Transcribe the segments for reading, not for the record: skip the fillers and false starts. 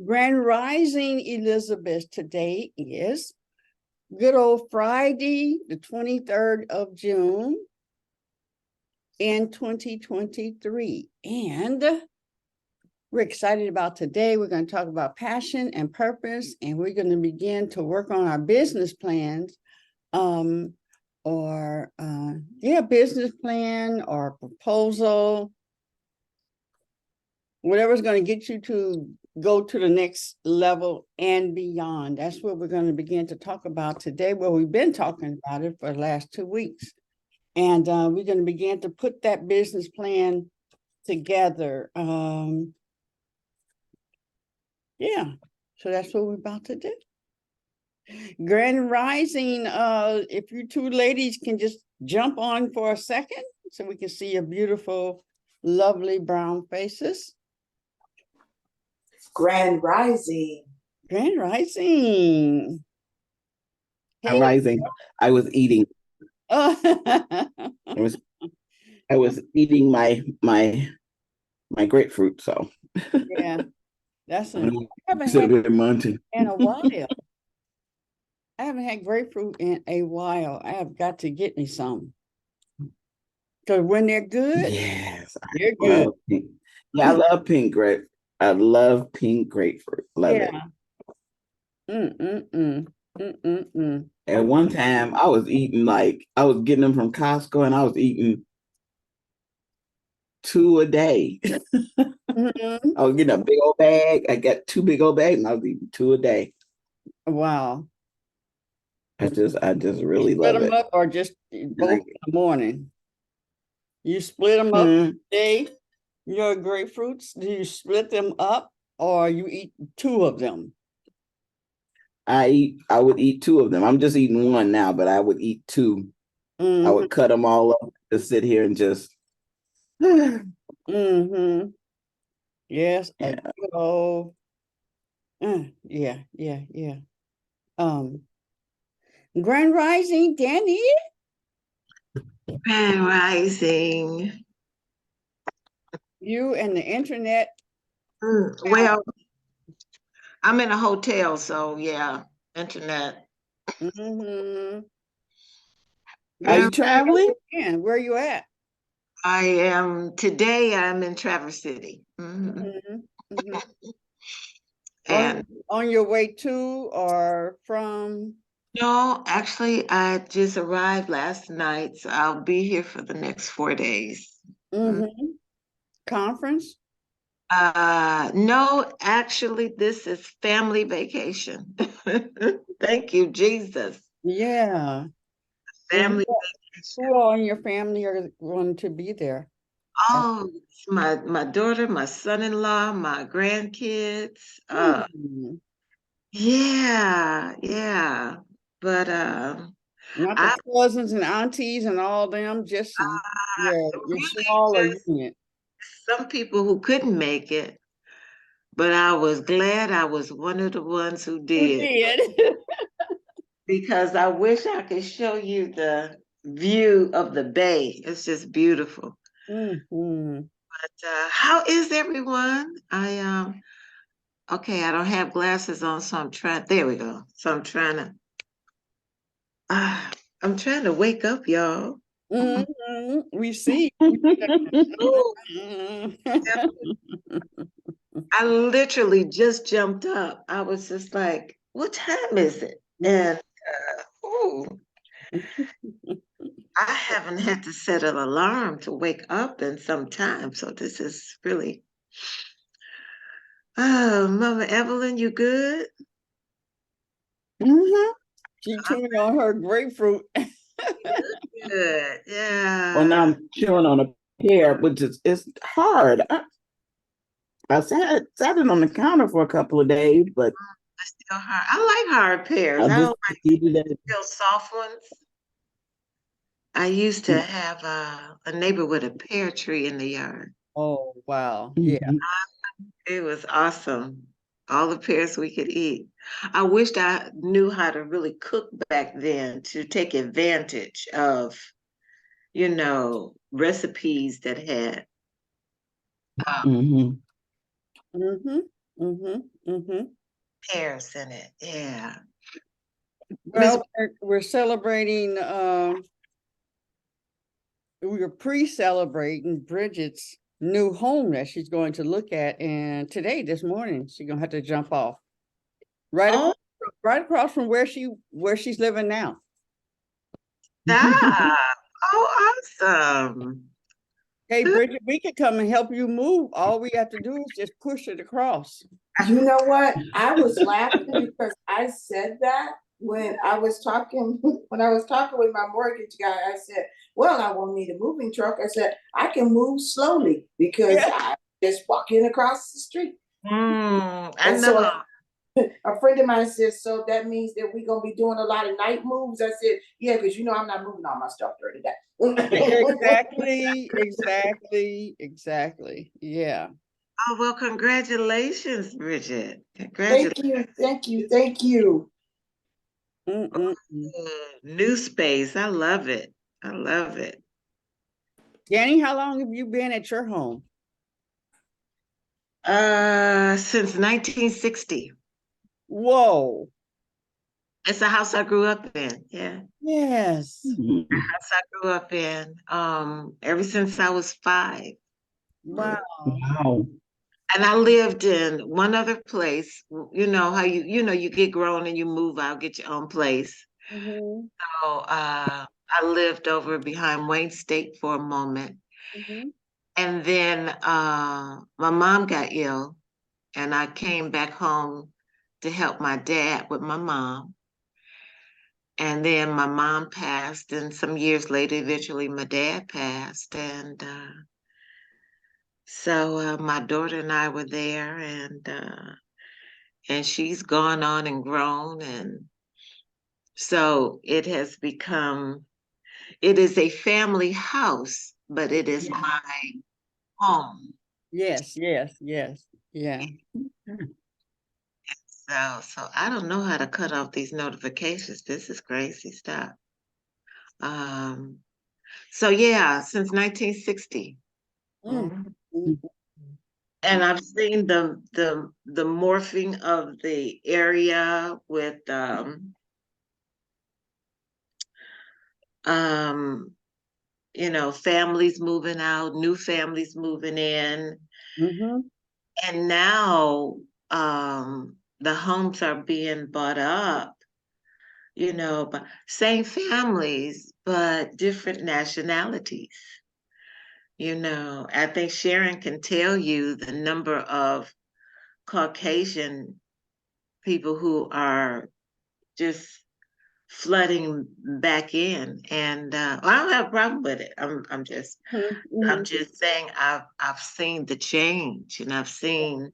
Grand Rising, Elizabeth. Today is good old Friday, the 23rd of June in 2023. And we're excited about today. We're going to talk about passion and purpose, and we're going to begin to work on our business plans, business plan or proposal, whatever's going to get you to go to the next level and beyond. That's what we're going to begin to talk about today. Well, we've been talking about it for the last 2 weeks. And we're going to begin to put that business plan together. So that's what we're about to do. Grand Rising, if you two ladies can just jump on for a second so we can see your beautiful, lovely brown faces. Grand Rising. Grand Rising. Hey. Rising. I was eating. I was eating my grapefruit. So yeah, that's I haven't had in a while. I haven't had grapefruit in a while. I have got to get me some. Because when they're good, yes, they're good. Yeah, I love pink grape. I love pink grapefruit. Love it. At one time, I was eating I was getting them from Costco, and I was eating 2 a day. I was getting a big old bag. I got 2 big old bags, and I was eating 2 a day. Wow. I just really love it. Split them up or just both in the morning? You split them up today, your grapefruits? Do you split them up or you eat 2 of them? I would eat 2 of them. I'm just eating 1 now, but I would eat 2. I would cut them all up, just sit here and just. Yes, a good old. Yeah. Grand Rising, Danny. Grand Rising. You and the internet. Well, I'm in a hotel, so yeah, internet. Are you traveling? Where are you at? I'm in Traverse City. And on your way to or from? No, actually, I just arrived last night, so I'll be here for the next 4 days. Conference? No, actually, this is family vacation. Thank you, Jesus. Yeah. Family vacation. Who all in your family are going to be there? Oh, my daughter, my son-in-law, my grandkids. Yeah. But not the cousins and aunties and all them, just your smaller unit. Some people who couldn't make it, but I was glad I was one of the ones who did. Because I wish I could show you the view of the bay. It's just beautiful. But how is everyone? Okay, I don't have glasses on, so there we go. So I'm trying to wake up, y'all. We see. I literally just jumped up. I was just like, what time is it? And I haven't had to set an alarm to wake up in some time. So this is really, Mama Evelyn, you good? She chewing on her grapefruit. Good, yeah. Well, now I'm chewing on a pear, which it's hard. I sat it on the counter for a couple of days, but it's still hard. I like hard pears. I don't like real soft ones. I used to have a neighbor with a pear tree in the yard. Oh, wow. Yeah. It was awesome. All the pears we could eat. I wished I knew how to really cook back then to take advantage of, recipes that had. Pears in it. Yeah. Well, we're celebrating, we were pre-celebrating Bridget's new home that she's going to look at, and this morning, she's gonna have to jump off. Right across from where she's living now. Stop. Oh, awesome. Hey, Bridget, we could come and help you move. All we have to do is just push it across. You know what? I was laughing because I said that when I was talking with my mortgage guy. I said, well, I won't need a moving truck. I said, I can move slowly because I just walk in across the street. I And know. so a friend of mine says, so that means that we're going to be doing a lot of night moves. I said, yeah, because I'm not moving all my stuff during the day. Exactly. Yeah. Oh, well, congratulations, Bridget. Congratulations. Thank you. New space. I love it. Danny, how long have you been at your home? Since 1960. Whoa. It's the house I grew up in. Yeah. Yes. The house I grew up in. Ever since I was 5. Wow. And I lived in one other place. You know how you get grown and you move out, get your own place. So I lived over behind Wayne State for a moment. And then my mom got ill and I came back home to help my dad with my mom. And then my mom passed, and some years later, eventually my dad passed. And so my daughter and I were there, and she's gone on and grown. And so it has become, it is a family house, but it is my home. Yes. Yeah. So I don't know how to cut off these notifications. This is crazy stuff. So yeah, since 1960. And I've seen the morphing of the area with families moving out, new families moving in. And now the homes are being bought up, by same families, but different nationalities. I think Sharon can tell you the number of Caucasian people who are just flooding back in, and I don't have a problem with it. I'm just saying I've seen the change, and I've seen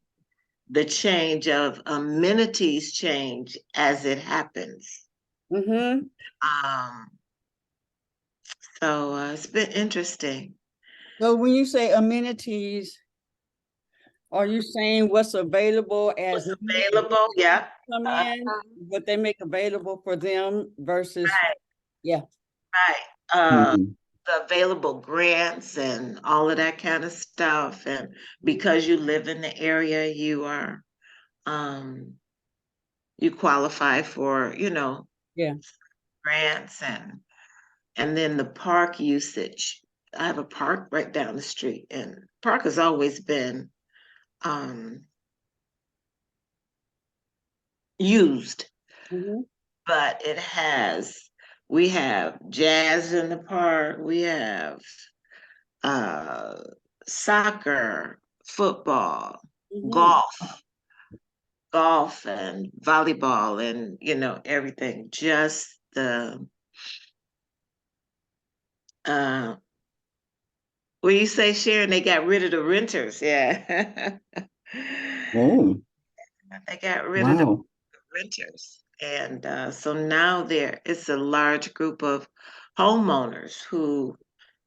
the change of amenities change as it happens. So it's been interesting. So when you say amenities, are you saying what's available as available? Yeah. Come in, what they make available for them versus Right. The available grants and all of that kind of stuff. And because you live in the area, you are you qualify for, grants and then the park usage. I have a park right down the street, and park has always been used, but we have jazz in the park, we have soccer, football, golf and volleyball and everything. Just the what you say, Sharon, they got rid of the renters. Yeah. They got rid of the renters. And so now it's a large group of homeowners who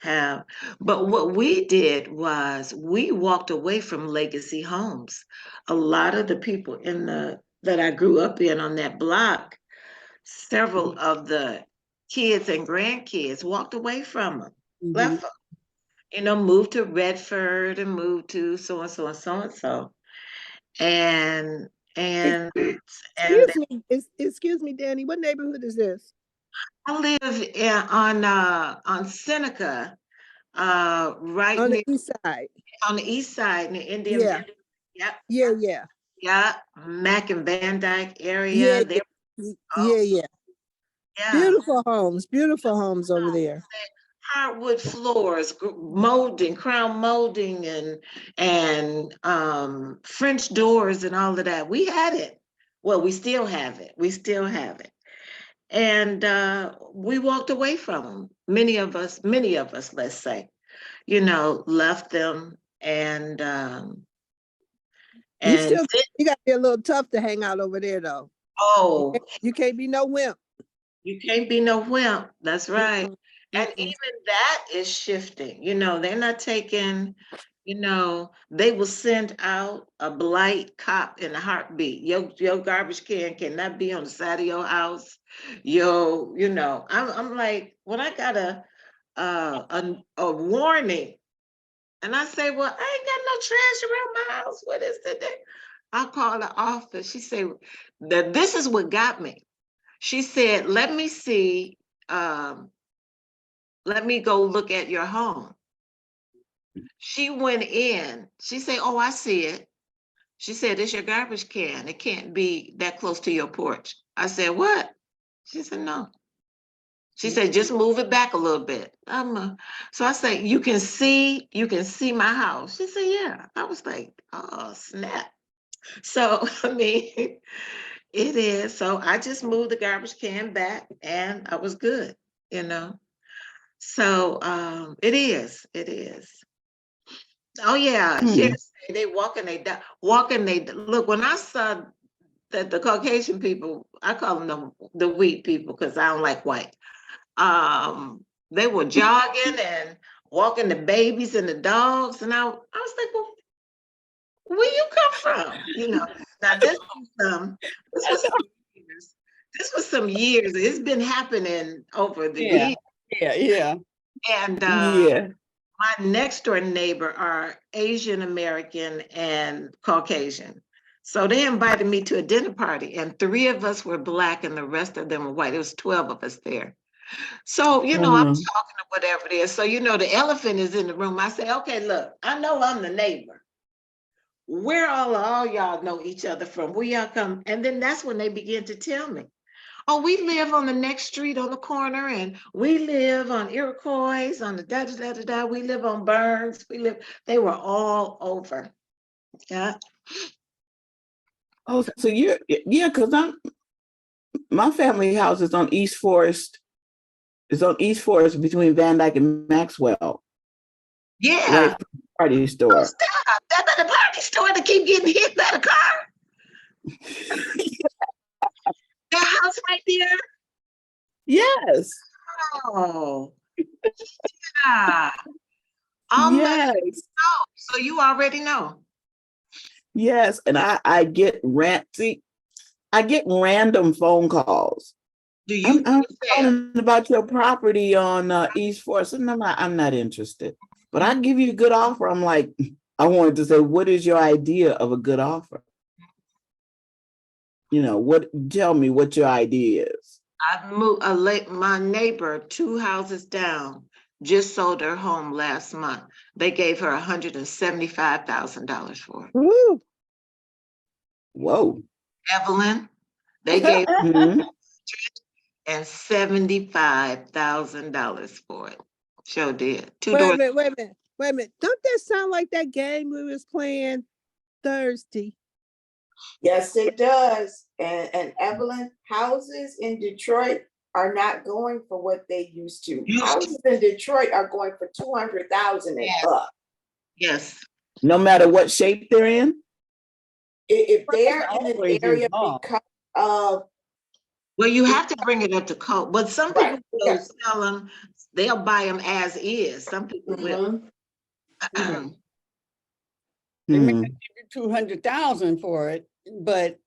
have, but what we did was we walked away from legacy homes. A lot of the people that I grew up in on that block, several of the kids and grandkids walked away from them, left them, moved to Redford and moved to so and so and so and so. and and and Excuse me, Danny. What neighborhood is this? I live on Seneca, right On the near east side. on the east side near Indian. Yeah. Yep, Yeah. yeah, Mac and Van Dyke area. Yeah. There, oh Yeah. yeah. Beautiful homes over there. Hardwood floors, molding, crown molding, and French doors and all of that. We had it. Well, we still have it. We still have it. And we walked away from them. Many of us, let's say, left them You and still, you got to be a little tough to hang out over there, though. oh, You can't be no wimp. you can't be no wimp. That's right. And Mm-mm. even that is shifting. They're not taking, they will send out a blight cop in a heartbeat. Your garbage can cannot be on the side of your house. I'm like, when I got a warning, and I say, well, I ain't got no trash around my house. What is today? I call the office. She said that this is what got me. She said, let me see, let me go look at your home. She went in. She said, oh, I see it. She said, it's your garbage can. It can't be that close to your porch. I said, what? She said, no. She said, just move it back a little bit. So I said, you can see my house. She said, yeah. I was like, oh, snap. So, I mean, it is. So I just moved the garbage can back and I was good, you know. So it is. Oh yeah, Hmm. they look. When I saw that the Caucasian people, I call them the wheat people because I don't like white. They were jogging and walking the babies and the dogs, and I was like, well, where you come from? Now this was some years. This was some years. It's been happening over the Yeah. years. Yeah. And Yeah. my next door neighbor are Asian American and Caucasian. So they invited me to a dinner party, and 3 of us were Black and the rest of them were white. It was 12 of us there. So, I'm talking to whatever it is. So, the elephant is in the room. I say, okay, look, I know I'm the neighbor. Where all y'all know each other from? Where y'all come? And then that's when they begin to tell me, oh, we live on the next street on the corner, and we live on Iroquois, on the da-da-da-da-da. We live on Burns. They were all over. Yeah. Oh, so because my family house is on East Forest. It's on East Forest between Van Dyke and Maxwell. Yeah. Right from the party store. Oh, stop. That's at the party store to keep getting hit by the car. That house right there? Yes. Oh, yeah. Yes. So you already know. Yes. And I get I get random phone calls. Do you I'm calling about your property on East Forest, and I'm not interested. But I give you a good offer. I'm like, I wanted to say, what is your idea of a good offer? Tell me what your idea is. I've moved my neighbor 2 houses down just sold her home last month. They gave her $175,000 for it. Woo. Whoa. Evelyn, they gave $175,000 for it. Sure did. Wait a minute. Don't that sound like that game we was playing Thursday? Yes, it does. And Evelyn, houses in Detroit are not going for what they used to. Houses in Detroit are going for 200,000 and up. Yes. No matter what shape they're in? If they're in an area because of. Well, you have to bring it up to code, but some people will sell them, they'll buy them as is. Some people will. They may give you 200,000 for it, but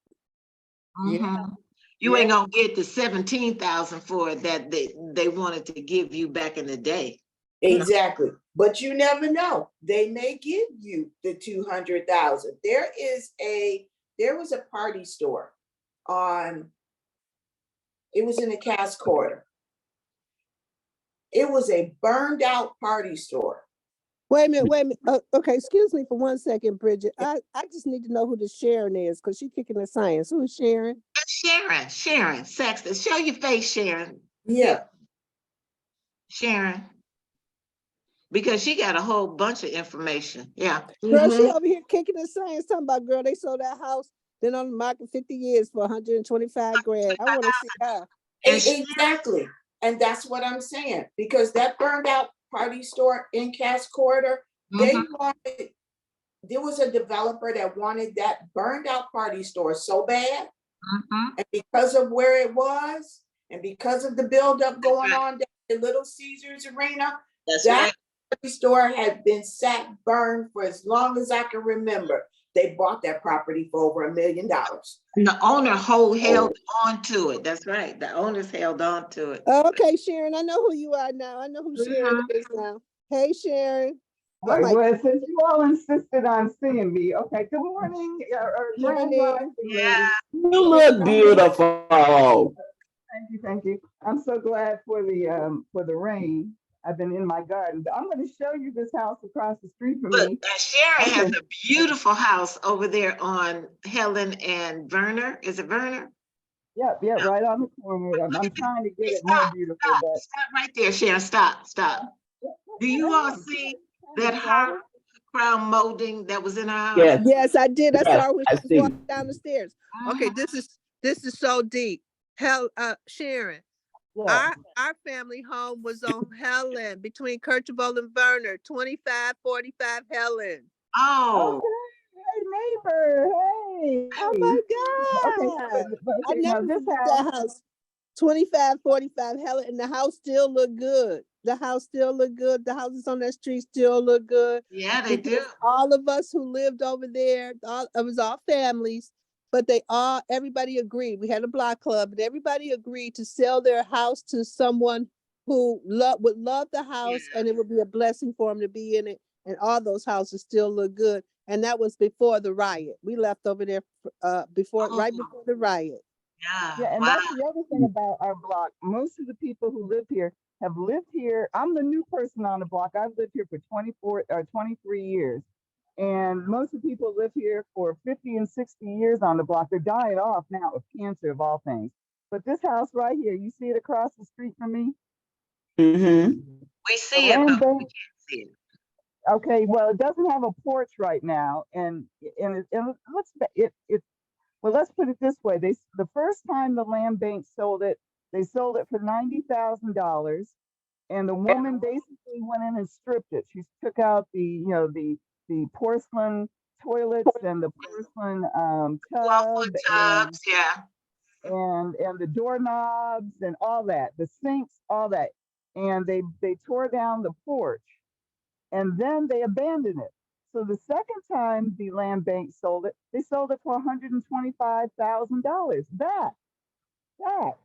you ain't gonna get the 17,000 for it that they wanted to give you back in the day. Exactly. But you never know. They may give you the 200,000. There was a party store on, it was in the Cass Quarter. It was a burned out party store. Wait a minute, wait a minute. Okay, excuse me for 1 second, Bridget. I just need to know who the Sharon is because she's kicking the science. Who is Sharon? Sharon Sexton. Show your face, Sharon. Yeah. Sharon. Because she got a whole bunch of information. Yeah. Girl, she Mhm. over here kicking the science, talking about, girl, they sold that house, been on the market 50 years for 125 grand. I want to see her. And she, Exactly. And that's what I'm saying. Because that burned out party store in Cass Corridor, they wanted, there was a developer that wanted that burned out party store so bad. And because of where it was, and because of the buildup going on down at Little Caesars Arena, that's that right. party store had been sat burned for as long as I can remember. They bought that property for over $1 million. And the owner held on to it. That's right. The owners held on to it. Okay, Sharon, I know who you are now. I know who Sharon is now. Hey, Sharon. Oh my Well, since you all insisted on seeing me, okay, good morning, or grand morning. rising, ladies. You look beautiful. Thank you. I'm so glad for the rain. I've been in my garden. But I'm going to show you this house across the street from Look, me. Sharon has Okay. a beautiful house over there on Helen and Werner. Is it Werner? Yep, right on the corner. I'm trying to get it more beautiful, but Stop right there, Sharon. Stop. Do you all see that her crown molding that was in her house? Yes, Yes, I did. I yes, saw her when I she was see. walking down the stairs. Okay, this is so deep. Sharon, Yeah. our family home was on Helen between Kirchhoff and Werner, 2545 Helen. Oh, Hey, neighbor. Hey. Oh my God. I Okay, now never this forget house. that house. 2545 Helen, and the house still look good. The house still look good. The houses on that street still look good. yeah, they do. All of us who lived over there, it was all families, but everybody agreed. We had a block club, and everybody agreed to sell their house to someone who would love the house, and it would be a blessing for them to be in it. And all those houses still look good. And that was before the riot. We left over there right before the riot. Yeah, and Wow. that's the other thing about our block. Most of the people who live here have lived here. I'm the new person on the block. I've lived here for 24 or 23 years. And most of the people live here for 50 and 60 years on the block. They're dying off now of cancer of all things. But this house right here, you see it across the street from me? Mm-hmm. We The see it, land but we bank. can't see it. Okay, well, it doesn't have a porch right now, and well, let's put it this way: the first time the land bank sold it, they sold it for $90,000, and the woman basically went in and stripped it. She took out the porcelain toilets and the porcelain tub 12-foot tubs, yeah. and the doorknobs and all that, the sinks, all that, and they tore down the porch. And then they abandoned it. So the second time the land bank sold it, they sold it for $125,000. That. Wow.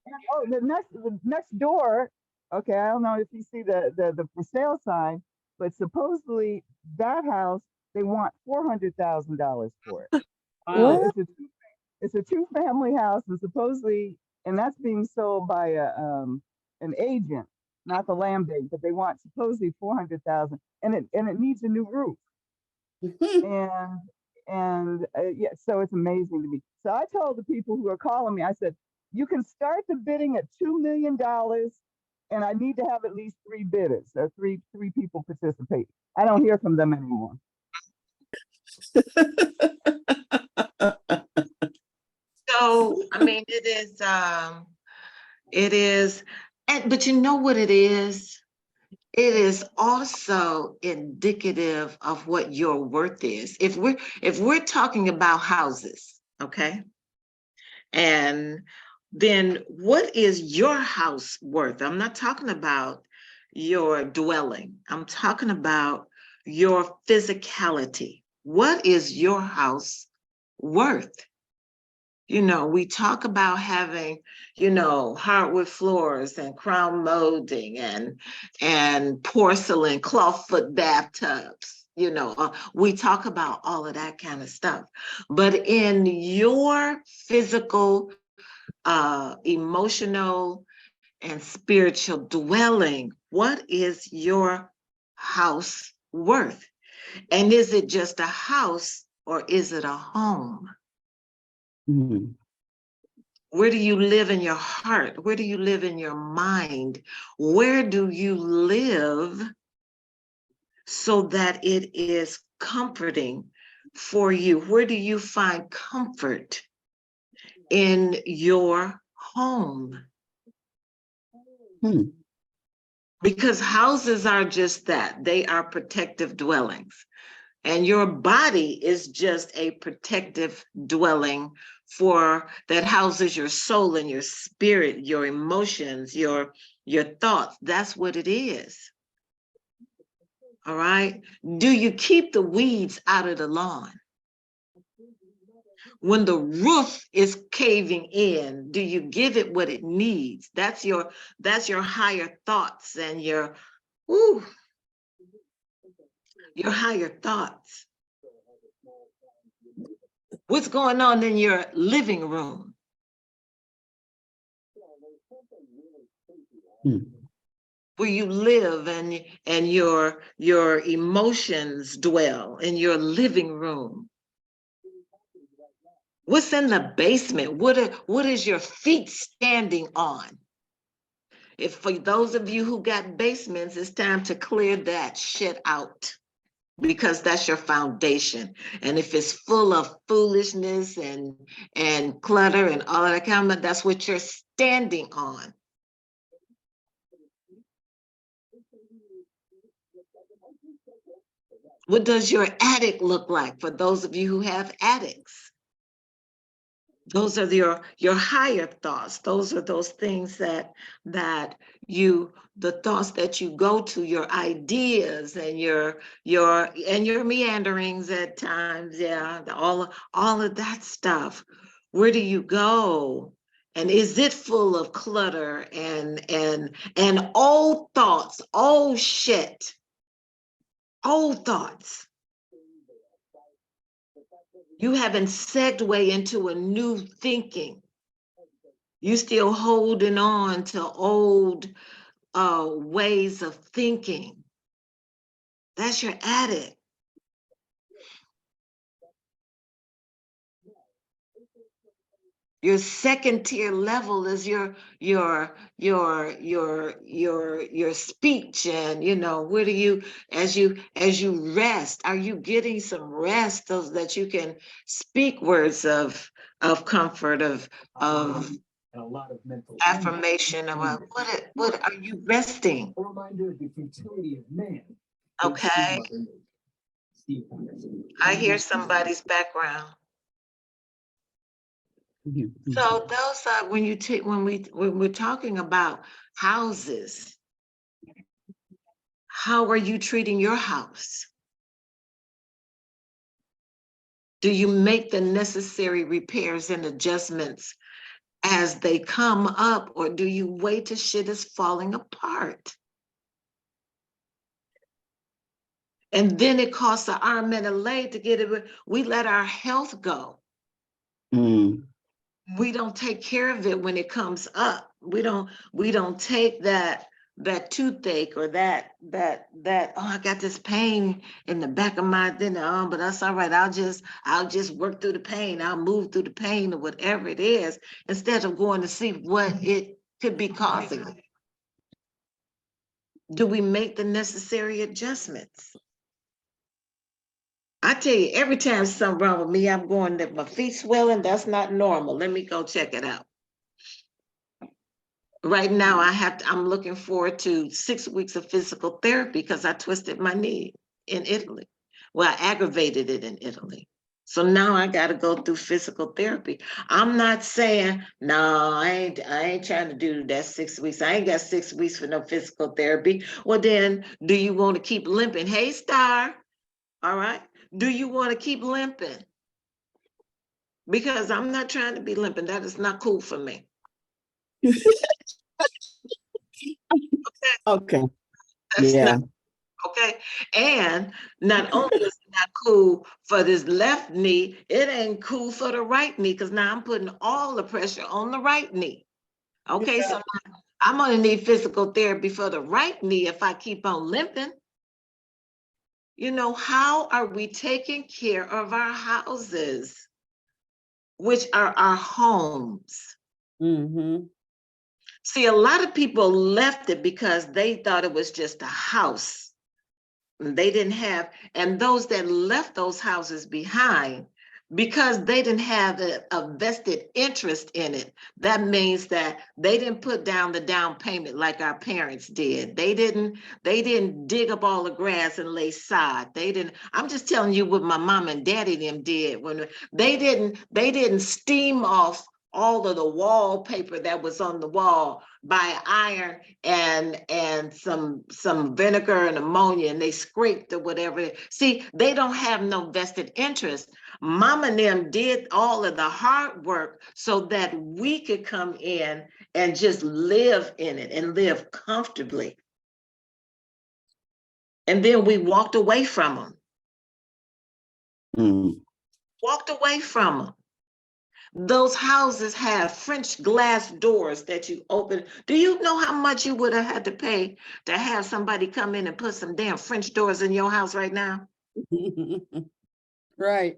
And, oh, the next door. Okay, I don't know if you see the for sale sign, but supposedly that house they want $400,000 for it. Wow. It's a two-family house, and supposedly, and that's being sold by an agent, not the land bank, but they want supposedly 400,000, and it needs a new roof. Yeah, so it's amazing to me. So I told the people who are calling me, I said, you can start the bidding at $2 million, and I need to have at least 3 bidders, or three people participate. I don't hear from them anymore. So, I mean, it is, but you know what it is? It is also indicative of what your worth is. If we're talking about houses, okay? And then what is your house worth? I'm not talking about your dwelling. I'm talking about your physicality. What is your house worth? You know, we talk about having, you know, hardwood floors and crown molding and porcelain clawfoot bathtubs. You know, we talk about all of that kind of stuff. But in your physical, emotional, and spiritual dwelling, what is your house worth? And is it just a house or is it a home? Mhm. Where do you live in your heart? Where do you live in your mind? Where do you live so that it is comforting for you? Where do you find comfort in your home? Hmm. Because houses are just that. They are protective dwellings. And your body is just a protective dwelling for that houses your soul and your spirit, your emotions, your thoughts. That's what it is. All right. Do you keep the weeds out of the lawn? When the roof is caving in, do you give it what it needs? That's your higher thoughts and your higher thoughts. What's going on in your living room? Hmm. Where you live and your emotions dwell in your living room. What's in the basement? What is your feet standing on? If for those of you who got basements, it's time to clear that shit out, because that's your foundation. And if it's full of foolishness and clutter and all of that kind of, that's what you're standing on. What does your attic look like for those of you who have attics? Those are your higher thoughts. Those are those things that the thoughts that you go to, your ideas and your meanderings at times. Yeah, all of that stuff. Where do you go? And is it full of clutter and old thoughts, old shit, old thoughts? You haven't segued into a new thinking. You still holding on to old ways of thinking. That's your attic. Your second tier level is your speech, and you know, where do you as you rest, are you getting some rest so that you can speak words of comfort, of and a lot of mental affirmation, about what are you resting? A reminder of the futility of man. Okay, I hear somebody's background. Mhm. So those are when we're talking about houses, how are you treating your house? Do you make the necessary repairs and adjustments as they come up, or do you wait till shit is falling apart? And then it costs an arm and a leg to get it. We let our health go. Mm. We don't take care of it when it comes up. We don't take that toothache or that oh, I got this pain in the back of my but that's all right. I'll just work through the pain. I'll move through the pain or whatever it is, instead of going to see what it could be causing. Do we make the necessary adjustments? I tell you, every time something wrong with me, I'm going that my feet swelling. That's not normal. Let me go check it out. Right now, I'm looking forward to 6 weeks of physical therapy because I twisted my knee in Italy. Well, I aggravated it in Italy. So now I got to go through physical therapy. I'm not saying, no, I ain't trying to do that 6 weeks. I ain't got 6 weeks for no physical therapy. Well, then, do you want to keep limping? Hey, Star. All right. Do you want to keep limping? because I'm not trying to be limping. That is not cool for me. Okay. That's Yeah. not okay. And not only is it not cool for this left knee, it ain't cool for the right knee, because now I'm putting all the pressure on the right knee. Okay, so I'm gonna need physical therapy for the right knee if I keep on limping. You know, how are we taking care of our houses, which are our homes? Mm-hmm. See, a lot of people left it because they thought it was just a house. They didn't have, and those that left those houses behind, because they didn't have a vested interest in it, that means that they didn't put down the down payment like our parents did. They didn't dig up all the grass and lay sod. I'm just telling you what my mom and daddy them did when they didn't steam off all of the wallpaper that was on the wall by iron and some vinegar and ammonia, and they scraped or whatever. See, they don't have no vested interest. Mama and them did all of the hard work so that we could come in and just live in it and live comfortably. And then we walked away from them. Walked away from them. Those houses have French glass doors that you open. Do you know how much you would have had to pay to have somebody come in and put some damn French doors in your house right now? Right.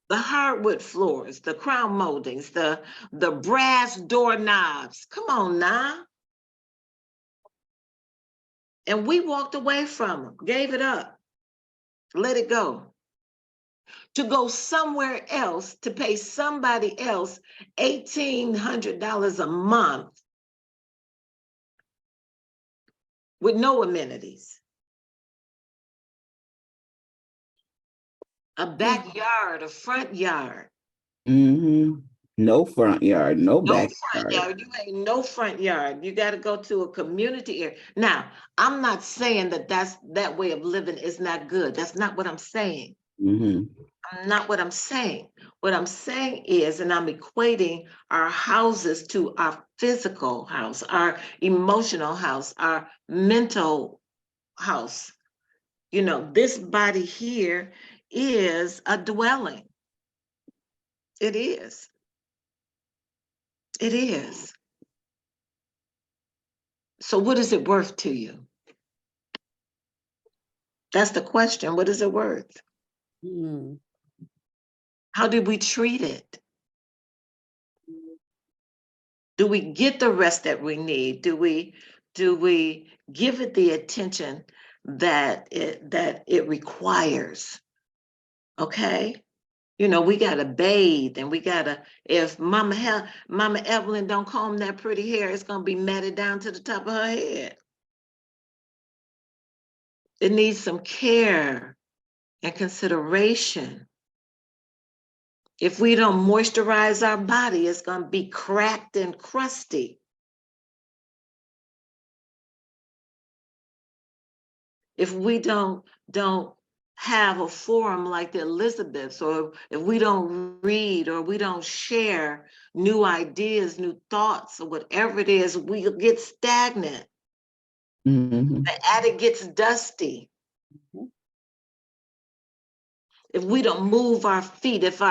The hardwood floors, the crown moldings, the brass doorknobs. Come on now. And we walked away from them, gave it up, let it go. To go somewhere else to pay somebody else $1,800 a month with no amenities. A backyard, a front yard. No front yard, no No backyard. front yard. You ain't no front yard. You got to go to a community area. Now, I'm not saying that way of living is not good. That's not what I'm saying. Not what I'm saying. What I'm saying is, and I'm equating our houses to our physical house, our emotional house, our mental house. You know, this body here is a dwelling. It is. It is. So what is it worth to you? That's the question. What is it worth? How did we treat it? Do we get the rest that we need? Do we give it the attention that it requires? Okay. You know, we gotta bathe, and we gotta, if Mama Evelyn don't comb that pretty hair, it's gonna be matted down to the top of her head. It needs some care and consideration. If we don't moisturize our body, it's gonna be cracked and crusty. If we don't have a forum like the Elizabeths, or if we don't read, or we don't share new ideas, new thoughts, or whatever it is, we'll get stagnant. The attic gets dusty. If we don't move our feet, if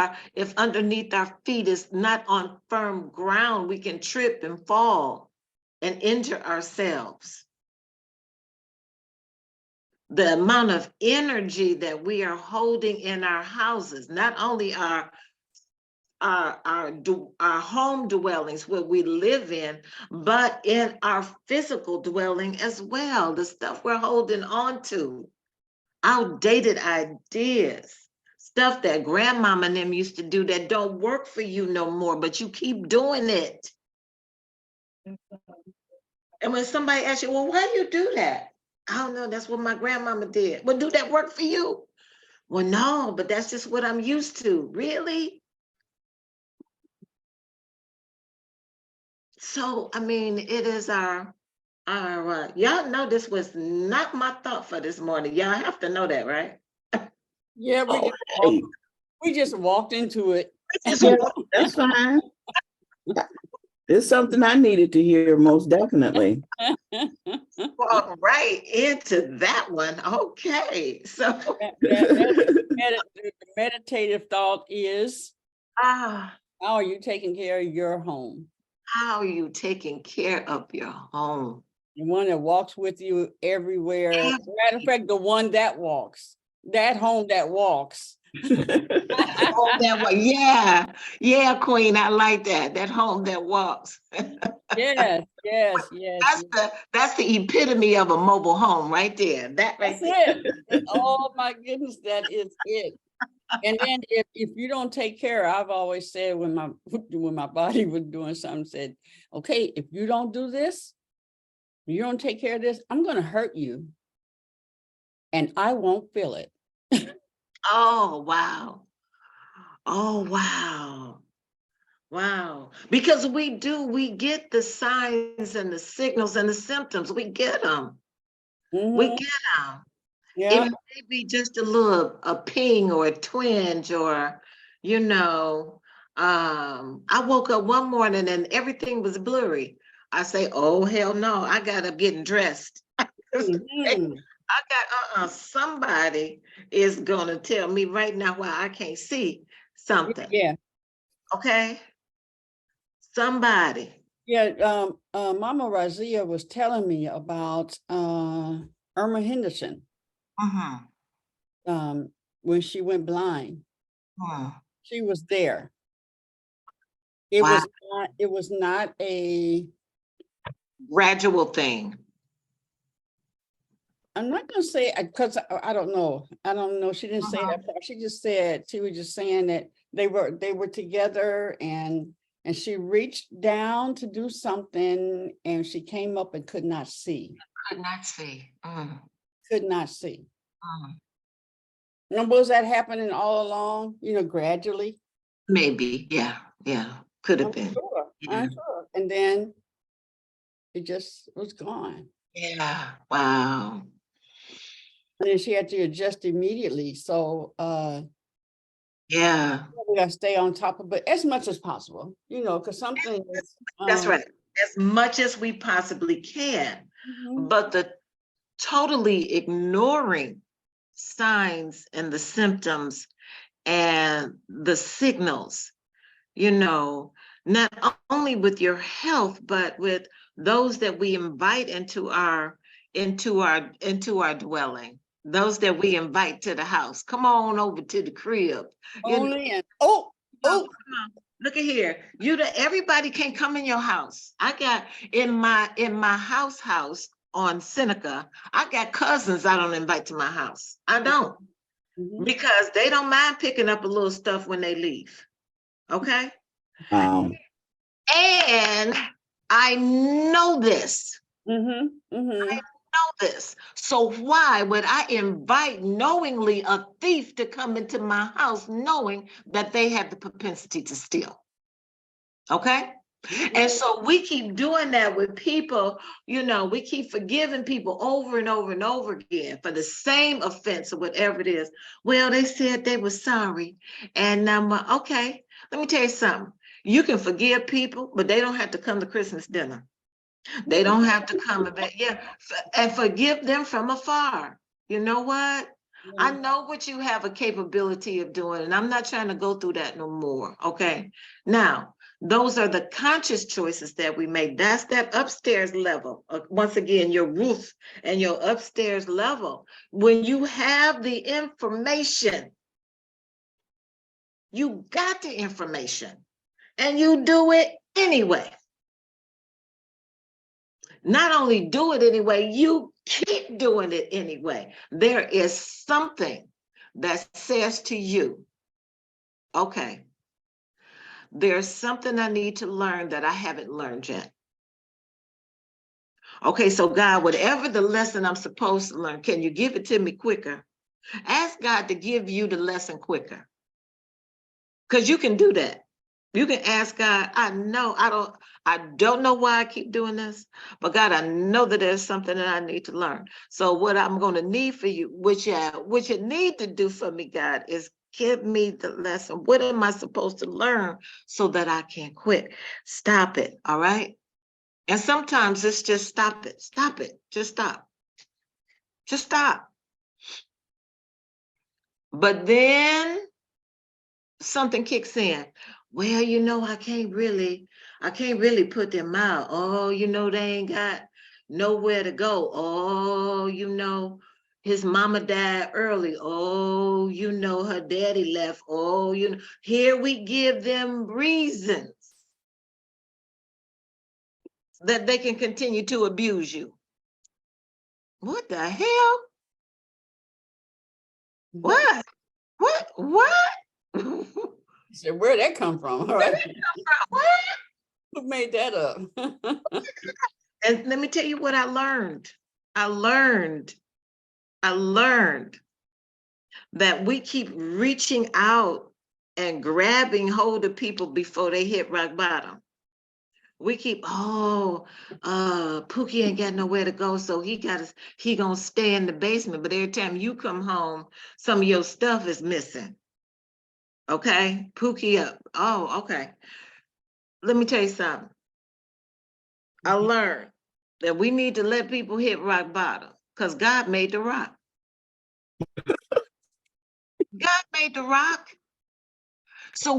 underneath our feet is not on firm ground, we can trip and fall and injure ourselves. The amount of energy that we are holding in our houses, not only our home dwellings where we live in, but in our physical dwelling as well, the stuff we're holding on to, outdated ideas, stuff that grandmama and them used to do that don't work for you no more, but you keep doing it. And when somebody asks you, well, why do you do that? I don't know, that's what my grandmama did. Well, do that work for you? Well, no, but that's just what I'm used to. Really? So, I mean, it is our y'all know this was not my thought for this morning. Y'all have to know that, right? Yeah, we Oh, do. hey. We just walked into it. Yeah, that's fine. It's something I needed to hear, most definitely. Walk right into that one. Okay. So The meditative thought is, ah, how are you taking care of your home? how are you taking care of your home? The one that walks with you everywhere. Matter of fact, the one that walks, that home that walks. Oh, that one. Yeah. Yeah, Queen. I like that. That home that walks. Yes, yes, yes. That's the epitome of a mobile home right there. That right That's there. it. Oh my goodness, that is it. And then if you don't take care, I've always said when my body was doing something, said, okay, if you don't do this, you don't take care of this, I'm gonna hurt you. And I won't feel it. Oh, wow. Oh, wow. Wow. Because we get the signs and the signals and the symptoms. We get them. We Mhm. get them. It Yeah. may be just a ping or a twinge or, I woke up one morning and everything was blurry. I say, oh, hell no, I got up getting dressed. Mhm. I got, somebody is gonna tell me right now why I can't see something, Yeah. okay? Somebody. Yeah. Mama Razia was telling me about Irma Henderson Mhm. when she went blind. Mhm. She was there. Wow. It was not a, Gradual thing. I'm not gonna say, because I don't know. I don't know. She didn't say that part. She just said, she was just saying that they were together and she reached down to do something and she came up and could not see. Could not see. Could not see. And was that happening all along, gradually? Maybe, yeah, yeah, could have been. I'm sure. And then it just was gone. Yeah, wow. And then she had to adjust immediately. So Yeah, we gotta stay on top of it as much as possible, because some things. that's right. As much as we possibly can, Mhm. but the totally ignoring signs and the symptoms and the signals, not only with your health, but with those that we invite into our dwelling, those that we invite to the house. Come on over to the crib. Only and Come on. Look at here. Everybody can't come in your house. I got in my house on Seneca, I got cousins I don't invite to my house. I don't, Mhm. because they don't mind picking up a little stuff when they leave. Okay. Wow. And I know this. Mhm. Mhm. Know this. So why would I invite knowingly a thief to come into my house knowing that they have the propensity to steal? Okay. And so we keep doing that with people, we keep forgiving people over and over and over again for the same offense or whatever it is. Well, they said they were sorry. And okay, let me tell you something. You can forgive people, but they don't have to come to Christmas dinner. They don't have to come and forgive them from afar. You know what? I know what you have a capability of doing, and I'm not trying to go through that no more. Okay. Now, those are the conscious choices that we make. That's that upstairs level. Once again, your roof and your upstairs level. When you have the information, you got the information and you do it anyway. Not only do it anyway, you keep doing it anyway. There is something that says to you, okay, there's something I need to learn that I haven't learned yet. Okay, so God, whatever the lesson I'm supposed to learn, can you give it to me quicker? Ask God to give you the lesson quicker. Because you can do that. You can ask God, I don't know why I keep doing this, but God, I know that there's something that I need to learn. So what I'm going to need for you, what you need to do for me, God, is Give me the lesson. What am I supposed to learn so that I can quit? Stop it, all right? And sometimes it's just stop it, just stop. Just stop. But then something kicks in. Well, you know, I can't really put them out. Oh, you know, they ain't got nowhere to go. Oh, you know, his mama died early. Oh, you know, her daddy left. Oh, you know, here we give them reasons that they can continue to abuse you. What the hell? What? What? So where'd that come from? All right. What? Who made that up? And let me tell you what I learned. I learned that we keep reaching out and grabbing hold of people before they hit rock bottom. We keep, Pookie ain't got nowhere to go, so he gonna stay in the basement. But every time you come home, some of your stuff is missing. Okay, Pookie up. Oh, okay. Let me tell you something. I learned that we need to let people hit rock bottom because God made the rock. God made the rock. So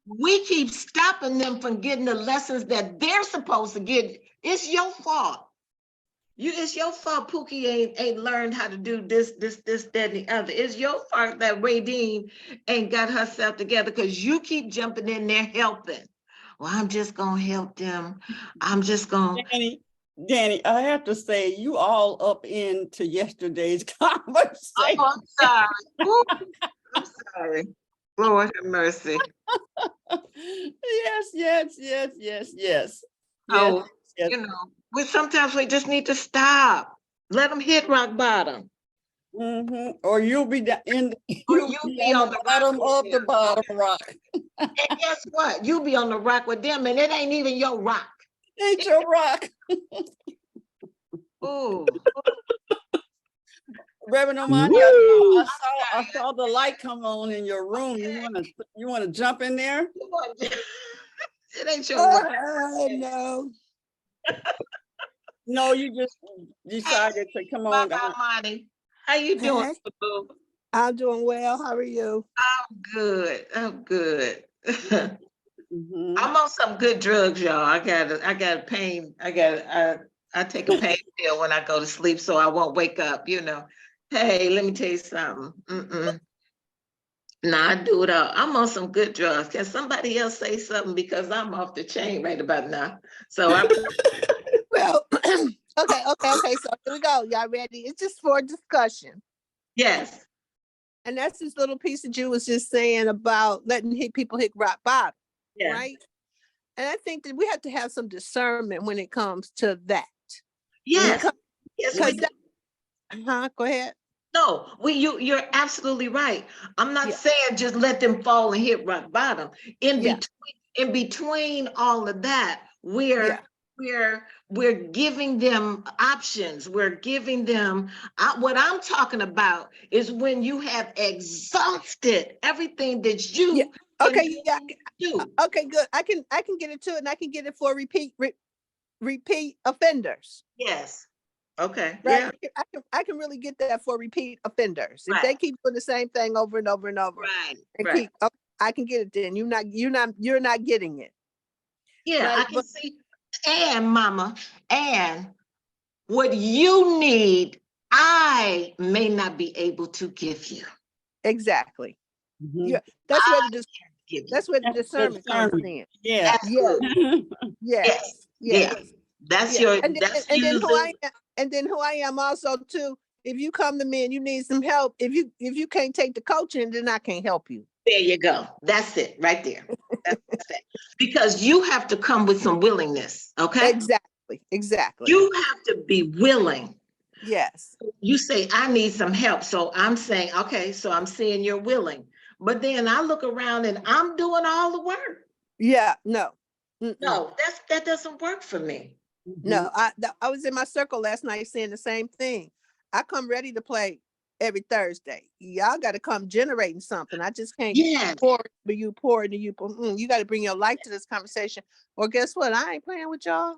we keep stopping them from getting the lessons that they're supposed to get. It's your fault. It's your fault Pookie ain't learned how to do this, that, and the other. It's your fault that Radine ain't got herself together because you keep jumping in there helping. Well, I'm just gonna help them. I'm just gonna. Danny, I have to say, you all up into yesterday's conversation. Oh, I'm sorry. Ooh, I'm sorry. Lord have mercy. Yes. Oh, Yes. you know, sometimes we just need to stop. Let them hit rock bottom. Or you'll be on the bottom of the bottom rock. And guess what? You'll be on the rock with them, and it ain't even your rock. Ain't your rock. Ooh. Reverend Omani, I saw the light come on in your room. You wanna jump in there? It ain't your rock. No. No, you just decided to come on. Monty. How you doing, Hey. boo? I'm doing well. How are you? Good. I'm good. Mhm. I'm on some good drugs, y'all. I got pain. I take a pain pill when I go to sleep so I won't wake up, you know. Hey, let me tell you something. Nah, I do it all. I'm on some good drugs. Can somebody else say something? Because I'm off the chain right about now. So I'm Well, okay. So here we go. Y'all ready? It's just for discussion. yes. And that's this little piece that you was just saying about letting people hit rock bottom, Yeah. right? And I think that we have to have some discernment when it comes to that. Yes. Because go ahead. No, you're absolutely right. I'm not Yeah. saying just let them fall and hit rock bottom. Yeah. In between all of that, Yeah. we're giving them options. We're giving them what I'm talking about is when you have exhausted everything that you Yeah. Okay. can do. Okay. Good. I can get it to it, and I can get it for repeat offenders. Yes. Okay. Right. Yeah. I can really get that for repeat offenders. If Right. they keep doing the same thing over and over and over, Right. and Right. I can get it. Then you're not getting it. Yeah, Right. I can see. And mama, and what you need, I may not be able to give you. Exactly. Mhm. Yeah. That's where Give you. the discernment comes in. Yeah. Absolutely. Yes. Yeah. That's Yeah. your And then who I am also too. If you come to me and you need some help, if you can't take the coaching, then I can't help you. There you go. That's it right there. That's it. Because you have to come with some willingness, okay? Exactly. You have to be willing. Yes. You say, I need some help. So I'm saying, okay, so I'm seeing you're willing. But then I look around and I'm doing all the work. Yeah. No. Mm-mm. No, that doesn't work for me. No. I was in my circle last night saying the same thing. I come ready to play every Thursday. Y'all got to come generating something. I just can't Yes. pour into you, pour into you. You got to bring your life to this conversation. Or guess what? I ain't playing with y'all.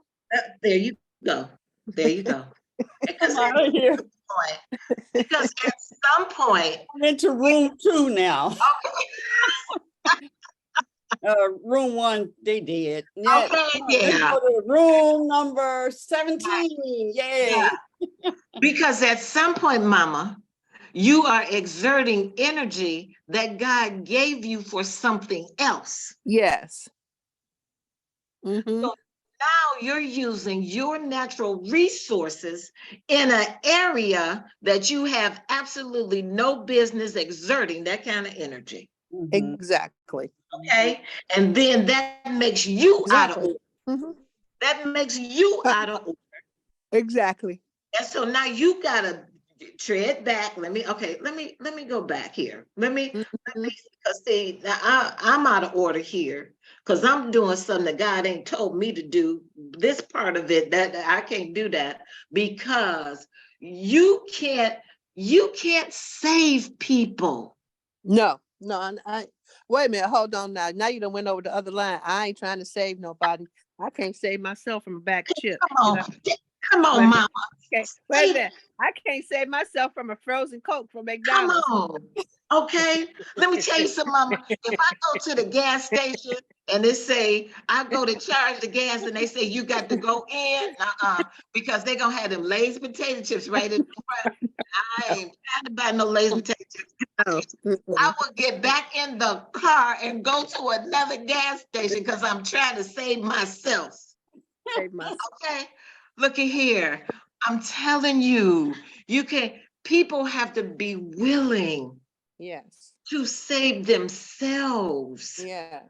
There you go. There you go. Because I'm out of here. because at some point, I'm into room 2 now. Room 1, they did. Yeah, okay, let's yeah. go to room number 17. Yay. Yeah. Because at some point, mama, you are exerting energy that God gave you for something else. Yes. So now you're using your natural resources in an area that you have absolutely no business exerting that kind of energy. Mhm. Exactly. Okay. And then that makes you out of Exactly. order. That makes you out of order. Exactly. And so now you gotta tread back. Let me go back here. Let me because see, I'm out of order here because I'm doing something that God ain't told me to do. This part of it that I can't do that because you can't save people. No, I wait a minute, hold on now. Now you done went over the other line. I ain't trying to save nobody. I can't save myself from a bag of chips. Come on, come on, Wait a minute. mama. Okay, wait a minute. I can't save myself from a frozen Coke from Come McDonald's. on. Okay. Let me tell you something, mama. If I go to the gas station and they say, I go to charge the gas and they say you got to go in, because they're gonna have them Lay's potato chips right in the front. I ain't trying to buy no Lay's potato chips. Oh, I will get back in the car and go to another gas station because I'm trying to save myself. save myself. Okay. Looky here. I'm telling you, people have to be willing Yes. to save themselves, Yes.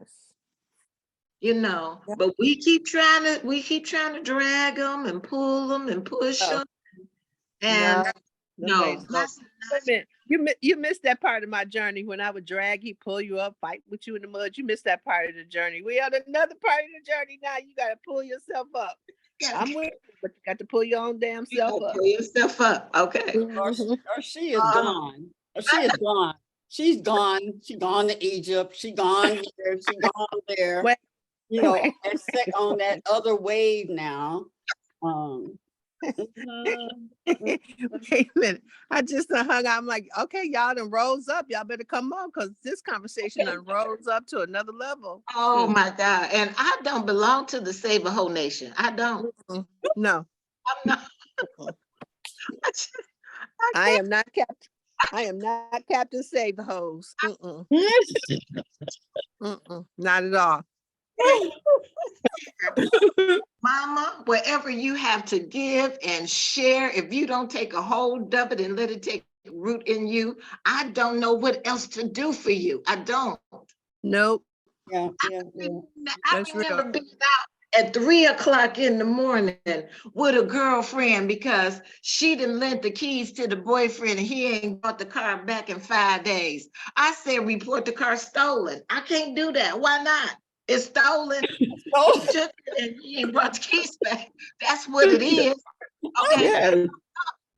Yep. but we keep trying to drag them and pull them and push Oh, them. And them days go. Wait a minute. You missed that part of my journey when I would drag you, pull you up, fight with you in the mud. You missed that part of the journey. We on another part of the journey now. You got to pull yourself up. I'm with you, but you got to pull your own damn you self gotta up. pull yourself up. Okay. Or she is gone. Or she is gone. She's gone. She gone to Egypt. She gone here. She gone there. Wait, They're sick on that other wave now. wait a minute. I just hung out. I'm like, okay, y'all done rose up. Y'all better come on because this conversation done rose up to another level. Oh my God. And I don't belong to the Save a Whole Nation. I don't. No, I'm not. I am not Captain. I am not Captain Save the Hose. Not at all. Mama, wherever you have to give and share, if you don't take a hold of it and let it take root in you, I don't know what else to do for you. I don't. Nope. Yeah. I That's remember real. being out at 3:00 in the morning with a girlfriend because she didn't lent the keys to the boyfriend and he ain't brought the car back in 5 days. I said, report the car stolen. I can't do that. Why not? It's stolen. Oh, Took it and he ain't brought the keys back. That's what it is. Okay. Yes.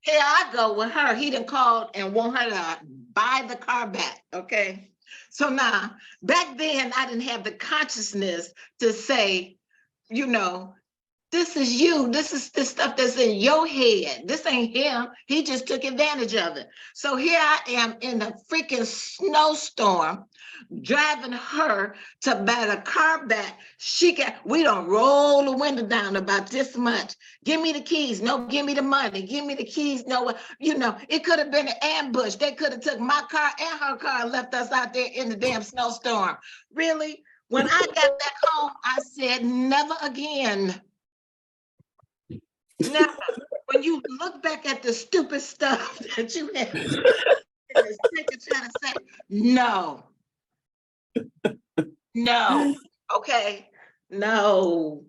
Here I go with her. He done called and want her to buy the car back. Okay. So now, back then, I didn't have the consciousness to say, this is you. This is the stuff that's in your head. This ain't him. He just took advantage of it. So here I am in a freaking snowstorm, driving her to buy the car back. We don't roll the window down about this much. Give me the keys. No, give me the money. Give me the keys. No, it could have been an ambush. They could have took my car and her car and left us out there in the damn snowstorm. Really? When I got back home, I said, never again. Never. When you look back at the stupid stuff that you had, trying to say, no. No. Okay. No.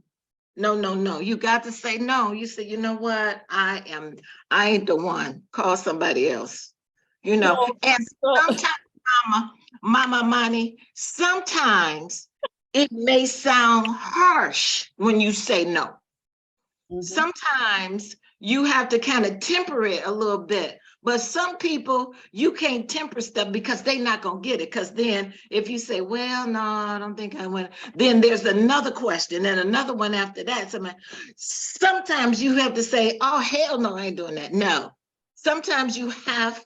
No. You got to say no. You say, you know what? I ain't the one. Call somebody else. And sometimes, Mama Money, sometimes it may sound harsh when you say no. Sometimes you have to kind of temper it a little bit, But some people, you can't temper stuff because they're not gonna get it. Because then if you say, well, no, I don't think I want, then there's another question and another one after that. Sometimes you have to say, oh, hell no, I ain't doing that. No. Sometimes you have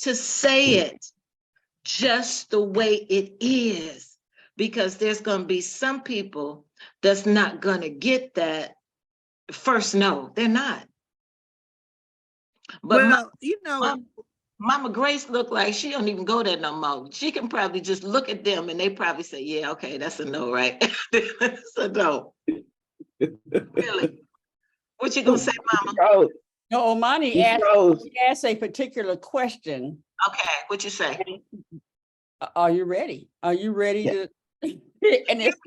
to say it just the way it is, because there's gonna be some people that's not gonna get that first no. They're not. But Well, you know, Mama Grace looked like she don't even go there no more. She can probably just look at them and they probably say, yeah, okay, that's a no, right? That's a no. Really? What you gonna say, Mama? Oh, No, Omani he froze. asked a particular question. Okay, what you say? Are you ready? Are you ready to? And it's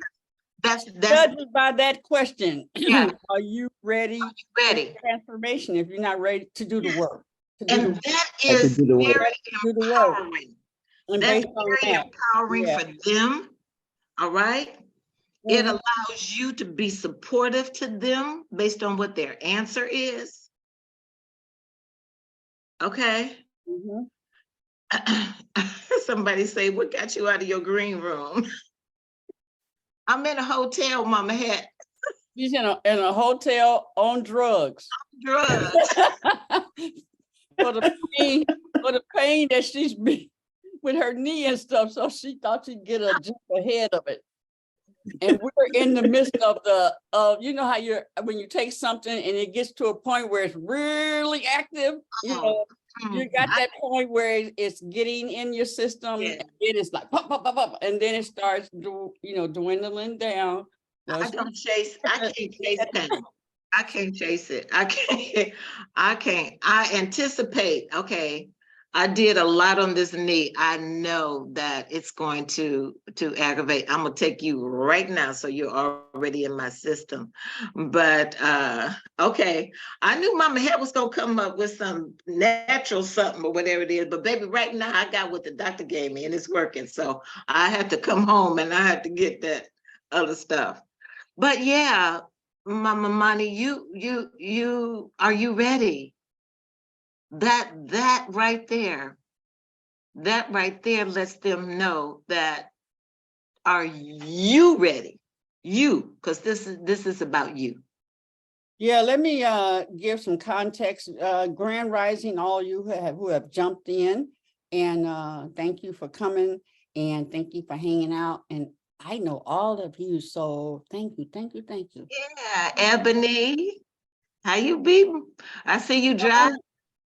That's judged by that question. Yeah. Are you ready? ready. Transformation. If you're not ready to do the work, And that I could is do the work. very do the work. empowering. And That's based on very that, empowering yeah. for them. All right. It Mhm. allows you to be supportive to them based on what their answer is. Okay. Mhm. Somebody say, what got you out of your green room? I'm in a hotel, Mama had She's in a hotel on drugs. drugs. for the pain that she's been with her knee and stuff. So she thought she'd get a jump ahead of it. And we're in the midst of you know how when you take something and it gets to a point where it's really active, you know, you got that point where it's getting in your system, Yeah. and it is like pop, pop, pop, pop, and then it starts dwindling down. I can't chase pain. I can't chase it. I can't. I anticipate, okay, I did a lot on this knee. I know that it's going to aggravate. I'm gonna take you right now, so you're already in my system. But okay, I knew Mama Head was gonna come up with some natural something or whatever it is, but baby, right now I got what the doctor gave me and it's working. So I had to come home and I had to get that other stuff. But yeah, Mama Money, are you ready? That right there lets them know that, are you ready? You, because this is about you. Yeah, let me give some context. Grand Rising, all you who have jumped in, and thank you for coming, and thank you for hanging out. And I know all of you, so thank you, thank you, thank you. Yeah, Ebony, how you be? I see you drive.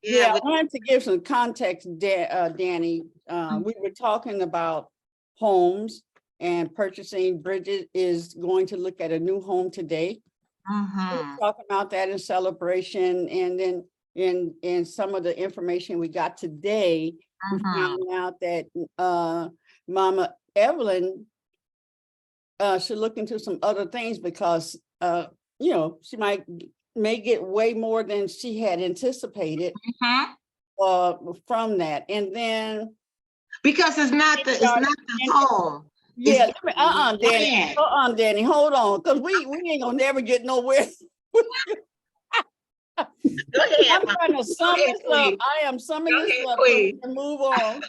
Yeah, I wanted to give some context, Danny. We were talking about homes and purchasing. Bridget is going to look at a new home today. We were talking about that in celebration, and then in some of the information we got today, we found out that Mama Evelyn should look into some other things, because she may get way more than she had anticipated from that. And then because it's not the home. Yeah, Danny. Danny, hold on, because we ain't gonna never get nowhere. Go ahead. I'm trying to sum this up. I am summing this up so we can move on.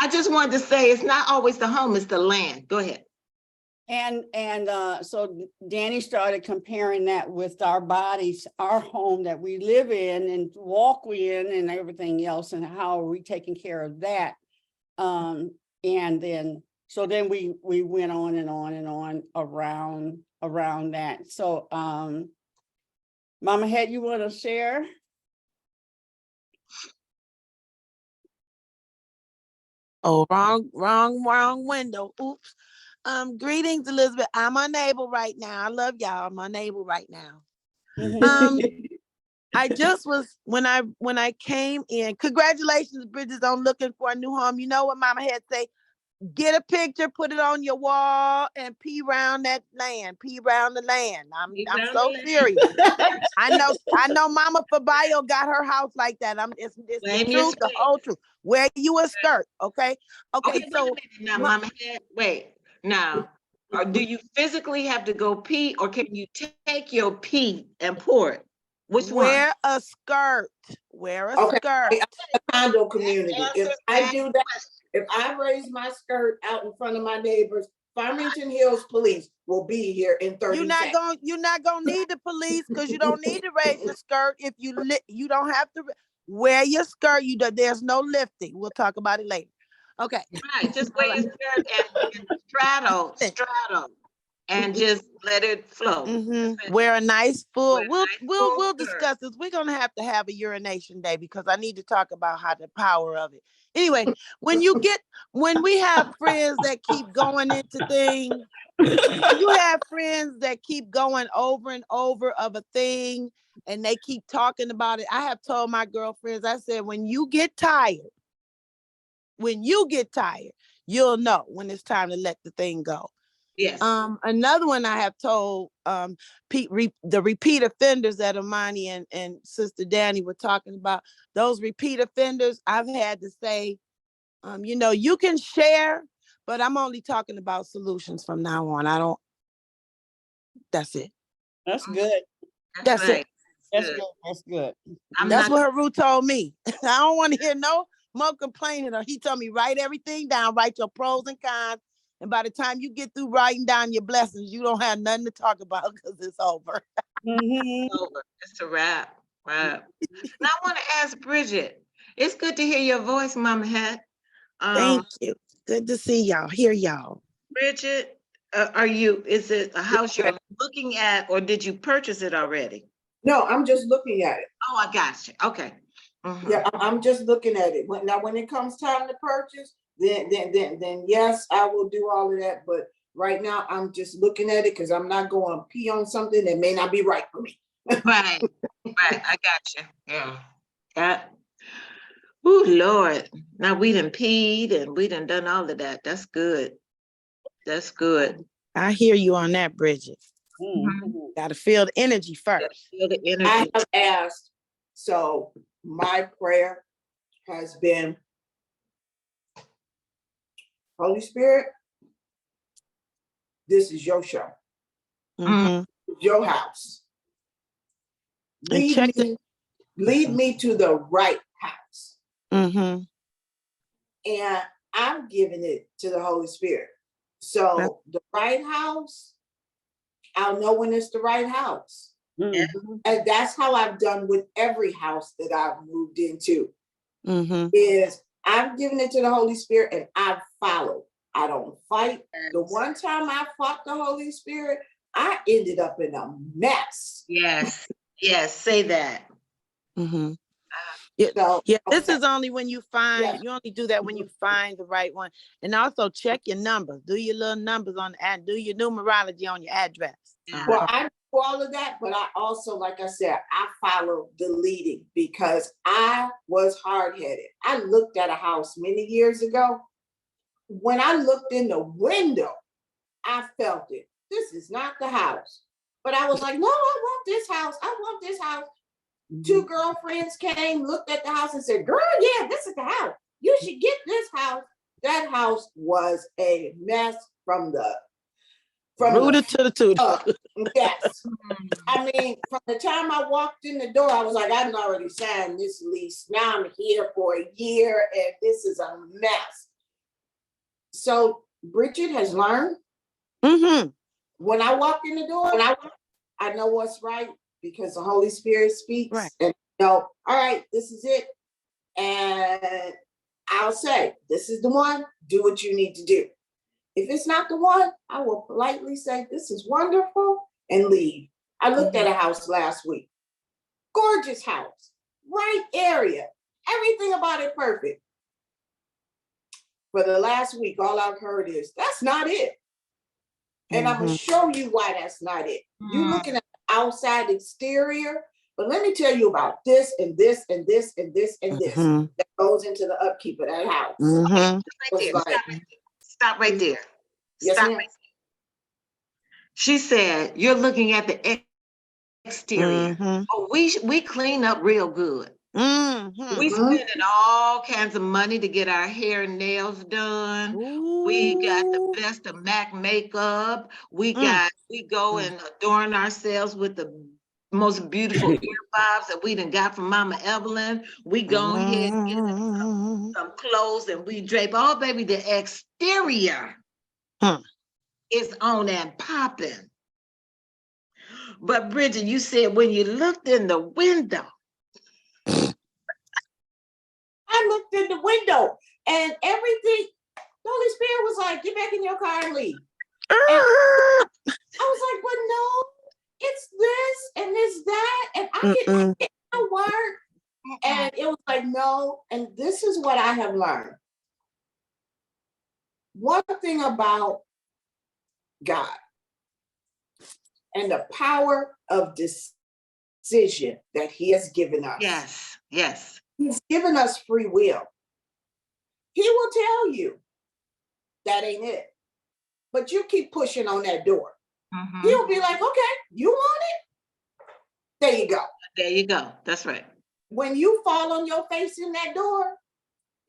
I just wanted to say it's not always the home, it's the land. Go ahead. And so Danny started comparing that with our bodies, our home that we live in and walk in and everything else, and how are we taking care of that. And then we went on and on and on around that. So Mama Head, you want to share? Oh, wrong window. Oops. Greetings, Elizabeth. I'm unable right now. I love y'all. I'm unable right now. I just was when I came in. Congratulations, Bridges, on looking for a new home. You know what Mama had say? Get a picture, put it on your wall, and pee around that land. Pee around the land. I'm so serious. I know Mama Fabio got her house like that. It's the truth, the whole truth. Wear you a skirt, okay? Okay, so now, Mama, wait. Now, do you physically have to go pee, or can you take your pee and pour it? Which one? Wear a skirt. Wear a Okay. skirt. Condo community. If Answer I that do that, if I raise my skirt out in front of my neighbors, Farmington Hills Police will be here in 30 seconds. You're not gonna need the police because you don't need to raise your skirt if you don't have to wear your skirt. There's no lifting. We'll talk about it later. Okay. Right, just wear your skirt and straddle, and just let it flow. Wear a nice full. Wear a nice full We'll skirt. discuss this. We're gonna have to have a urination day because I need to talk about how the power of it. Anyway, when we have friends that keep going into things, you have friends that keep going over and over of a thing and they keep talking about it. I have told my girlfriends, I said, when you get tired, you'll know when it's time to let the thing go. Yes. Another one I have told the repeat offenders that Amani and Sister Danny were talking about, those repeat offenders, I've had to say, you can share, but I'm only talking about solutions from now on. That's it. That's good. That's right. it. That's good. That's good. That's what Haru told me. I don't want to hear no more complaining. He told me, write everything down, write your pros and cons. And by the time you get through writing down your blessings, you don't have nothing to talk about because it's over. Mhm. Over. It's a wrap. Now I want to ask Bridget. It's good to hear your voice, Mama Het. Thank you. Good to see y'all. Hear y'all. Bridget, is it a house you're looking at, or did you purchase it already? No, I'm just looking at it. Oh, I got you. Okay. Yeah, I'm just looking at it. When it comes time to purchase, then yes, I will do all of that. But right now, I'm just looking at it because I'm not going to pee on something that may not be right for me. Right. I got you. Yeah. Oh, Lord. Now we done peed and we done all of that. That's good. That's good. I hear you on that, Bridget. Mhm. Got to feel the energy first. Feel the energy. I have asked, so my prayer has been, Holy Spirit, this is your show, your house. Lead me to the right house. And I'm giving it to the Holy Spirit. So the right house, I'll know when it's the right house. Mhm. And that's how I've done with every house that I've moved into. Is I've given it to the Holy Spirit and I've followed. I don't fight. The one time I fought the Holy Spirit, I ended up in a mess. Yes, say that. So, this is only when you find, you only do that when you find the right one. And also check your numbers. Do your little numbers on the ad, do your numerology on your address. Well, I do all of that, but I also, like I said, I follow the leading because I was hard-headed. I looked at a house many years ago. When I looked in the window, I felt it. This is not the house. But I was like, no, I want this house. I want this house. Two girlfriends came, looked at the house and said, girl, yeah, this is the house. You should get this house. That house was a mess from the rooter to the tutor. Yes. I mean, from the time I walked in the door, I was like, I've already signed this lease. Now I'm here for a year and this is a mess. So Bridget has learned. When I walk in the door, I know what's right because the Holy Spirit speaks. Right. And all right, this is it. And I'll say, this is the one, do what you need to do. If it's not the one, I will politely say, this is wonderful and leave. I looked at a house last week. Gorgeous house, right area, everything about it perfect. For the last week, all I've heard is, that's not it. And I'm gonna show you why that's not it. You're looking at the outside exterior, but let me tell you about this and this and this and this and this that goes into the upkeep of that house. Stop right there. Yes, Stop ma'am. right there. She said, you're looking at the exterior. Oh, we clean up real good. We spending all kinds of money to get our hair and nails done. We got the best of MAC makeup. We go and adorn ourselves with the most beautiful earbuds that we done got from Mama Evelyn. We go ahead and get some clothes and we drape. Oh, baby, the exterior is on and popping. But Bridget, you said when you looked in the window. I looked in the window and everything, the Holy Spirit was like, get back in your car and leave. And I was like, but no, it's this and it's that. And I get my work. And it was like, no. And this is what I have learned. One thing about God and the power of decision that he has given us. Yes, yes. He's given us free will. He will tell you that ain't it. But you keep pushing on that door. He'll be like, okay, you want it? There you go. There you go. That's right. When you fall on your face in that door,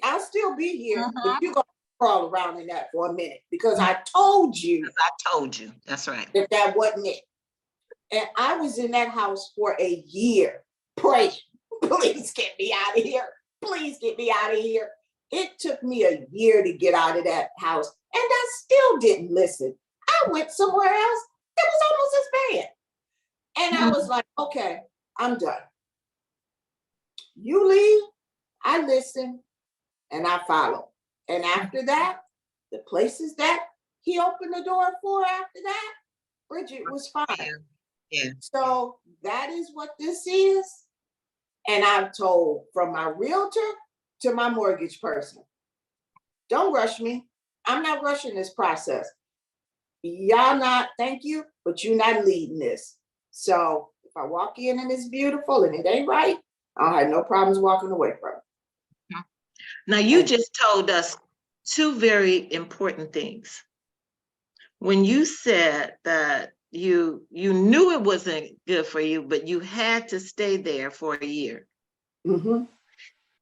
I'll still be here, but you're going to crawl around in that for a minute because I told you. I told you. That's right. That wasn't it. And I was in that house for a year praying, please get me out of here. Please get me out of here. It took me a year to get out of that house, and I still didn't listen. I went somewhere else that was almost as bad. And I was like, okay, I'm done. You leave, I listen, and I follow. And after that, the places that he opened the door for after that, Bridget was fine. Yeah. So that is what this is. And I've told from my realtor to my mortgage person, don't rush me. I'm not rushing this process. Y'all not, thank you, but you're not leading this. So if I walk in and it's beautiful and it ain't right, I'll have no problems walking away from it. Now you just told us two very important things. When you said that you knew it wasn't good for you, but you had to stay there for a year.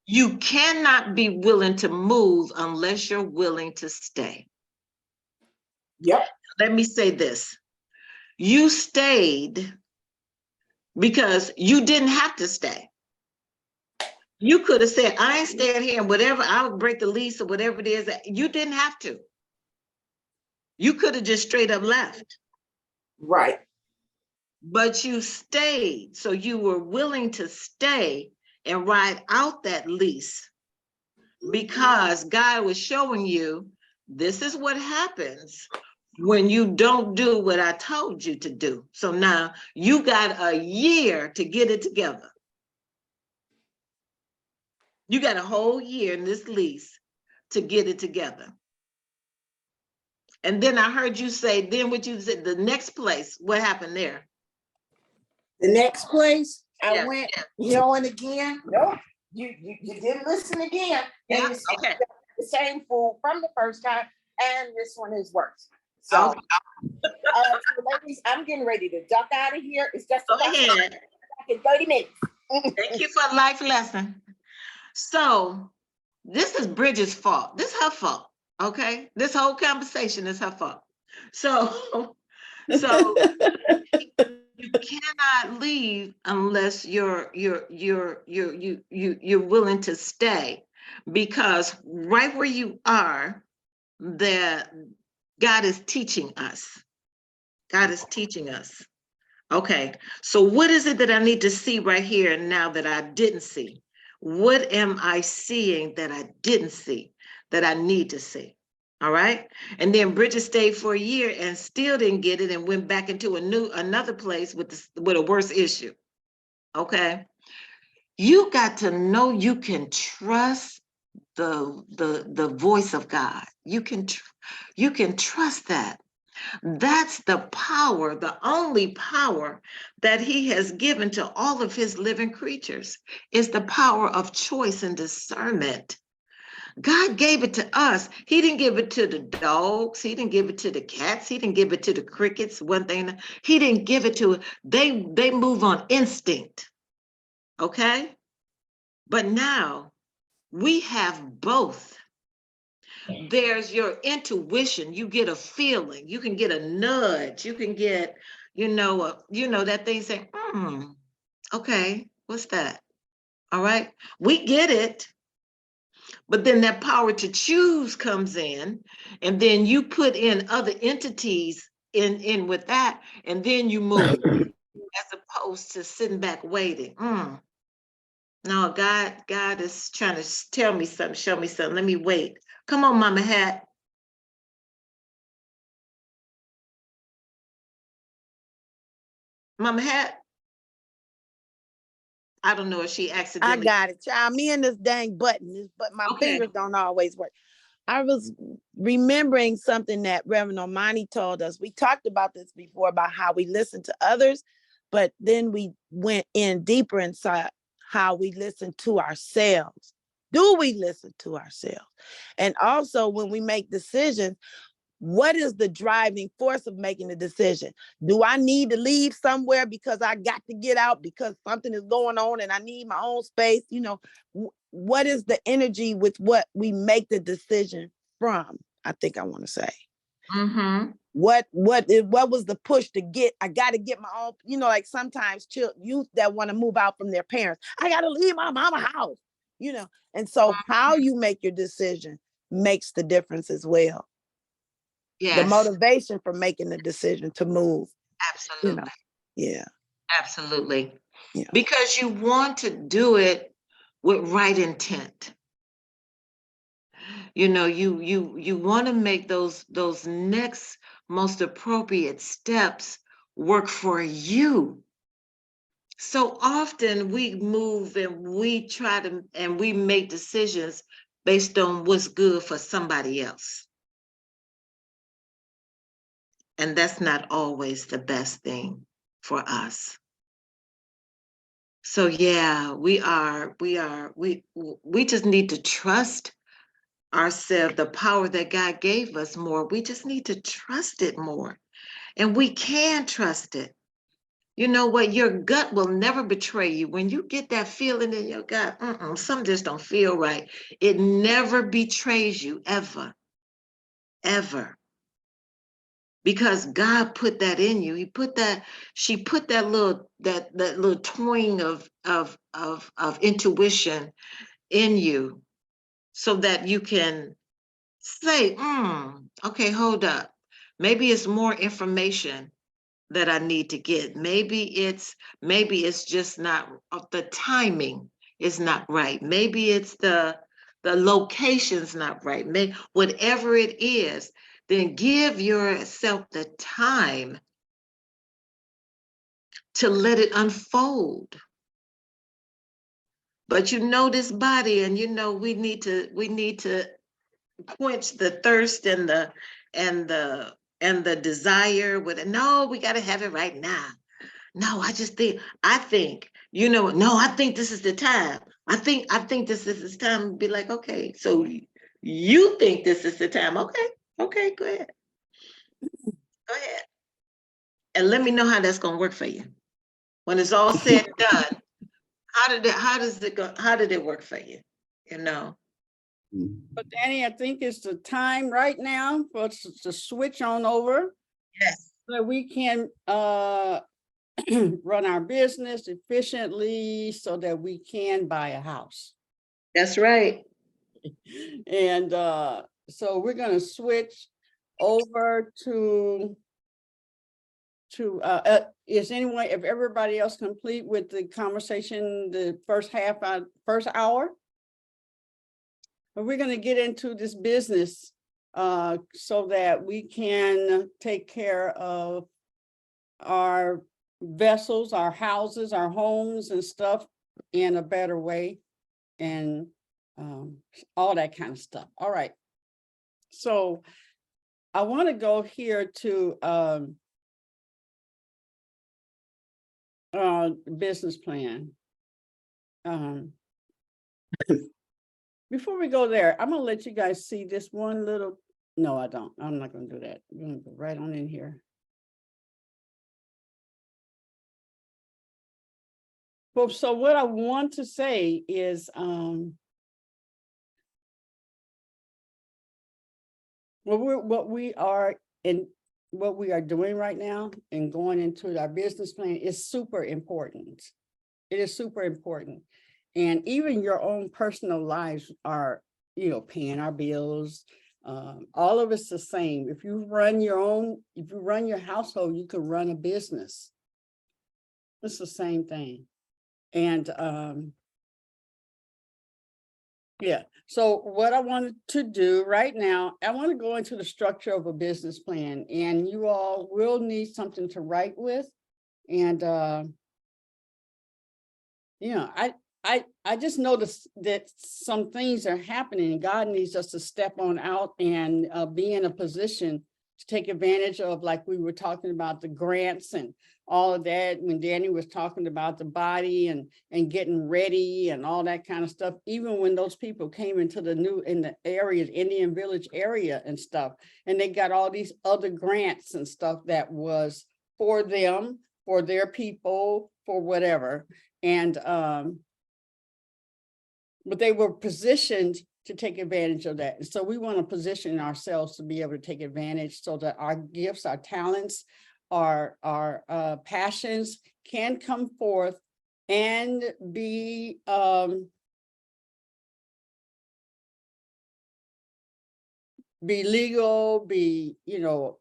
You cannot be willing to move unless you're willing to stay. Yep. Let me say this. You stayed because you didn't have to stay. You could have said, I ain't staying here and whatever, I'll break the lease or whatever it is. You didn't have to. You could have just straight up left. Right. But you stayed. So you were willing to stay and ride out that lease because God was showing you this is what happens when you don't do what I told you to do. So now you got a year to get it together. You got a whole year in this lease to get it together. And then I heard you say, then what you said, the next place, what happened there? The next place I went, and again, nope, you didn't listen again. Yeah, okay. The same food from the first time, and this one is worse. So, so ladies, I'm getting ready to duck out of here. It's just go ahead. Back in 30 minutes. Thank you for a life lesson. So this is Bridget's fault. This is her fault. Okay, this whole conversation is her fault. So you cannot leave unless you're willing to stay, because right where you are, that God is teaching us. God is teaching us. Okay, so what is it that I need to see right here and now that I didn't see? What am I seeing that I didn't see, that I need to see? All right. And then Bridget stayed for a year and still didn't get it and went back into another place with a worse issue. Okay. You got to know you can trust the voice of God. You can trust that. That's the power, the only power that he has given to all of his living creatures, is the power of choice and discernment. God gave it to us. He didn't give it to the dogs. He didn't give it to the cats. He didn't give it to the crickets. One thing, he didn't give it to, they move on instinct. Okay? But now we have both. There's your intuition. You get a feeling. You can get a nudge. You can get you know, that thing saying, okay, what's that? All right, we get it. But then that power to choose comes in, and then you put in other entities in with that, and then you move as opposed to sitting back waiting. No, God is trying to tell me something, show me something. Let me wait. Come on, Mama Hat. Mama Hat. I don't know if she I accidentally. got it, child. Me and this dang button, but my Okay. fingers don't always work. I was remembering something that Reverend Omani told us. We talked about this before about how we listen to others, but then we went in deeper inside how we listen to ourselves. Do we listen to ourselves? And also when we make decisions, what is the driving force of making the decision? Do I need to leave somewhere because I got to get out because something is going on and I need my own space? You know, what is the energy with what we make the decision from? I think I want to say. What was the push to get? I got to get my own, you know, like sometimes youth that want to move out from their parents. I got to leave my mama house, you know. And so how you make your decision makes the difference as well. Yes. The motivation for making the decision to move. Absolutely. You know? Yeah. Absolutely. Yeah. Because you want to do it with right intent. You know, you want to make those next most appropriate steps work for you. So often we move and we try to, and we make decisions based on what's good for somebody else. And that's not always the best thing for us. So yeah, we just need to trust ourselves, the power that God gave us more. We just need to trust it more. And we can trust it. You know what? Your gut will never betray you. When you get that feeling in your gut, something just don't feel right. It never betrays you, ever, ever. Because God put that in you. She put that little twing of intuition in you so that you can say, okay, hold up. Maybe it's more information that I need to get. Maybe it's just not, the timing is not right. Maybe it's the location's not right. Whatever it is, then give yourself the time to let it unfold. But you know this body, and you know we need to quench the thirst and the desire with it. No, we got to have it right now. No, I think, you know, no, I think this is the time. I think this is the time. Be like, okay, so you think this is the time. Okay, go ahead. Go ahead. And let me know how that's gonna work for you. When it's all said and done, how did it work for you? You know? But Danny, I think it's the time right now for us to switch on over. Yes. So we can run our business efficiently so that we can buy a house. That's right. And so we're going to switch over to is anyone, if everybody else complete with the conversation, the first hour? But we're going to get into this business so that we can take care of our vessels, our houses, our homes and stuff in a better way, and all that kind of stuff. All right. So I want to go here to business plan. Before we go there, I'm gonna let you guys see this one little, no, I don't. I'm not gonna do that. I'm gonna go right on in here. Well, so what I want to say is, what we are in what we are doing right now and going into our business plan is super important. It is super important. And even your own personal lives are, you know, paying our bills. All of it's the same. If you run your household, you can run a business. It's the same thing. And yeah, so what I wanted to do right now, I want to go into the structure of a business plan, and you all will need something to write with. And you know, I just noticed that some things are happening, and God needs us to step on out and be in a position to take advantage of, like we were talking about the grants and all of that, when Danny was talking about the body and getting ready and all that kind of stuff. Even when those people came into in the area, Indian Village area and stuff, and they got all these other grants and stuff that was for them, for their people, for whatever. And but they were positioned to take advantage of that. And so we want to position ourselves to be able to take advantage so that our gifts, our talents, our passions can come forth and be legal, you know,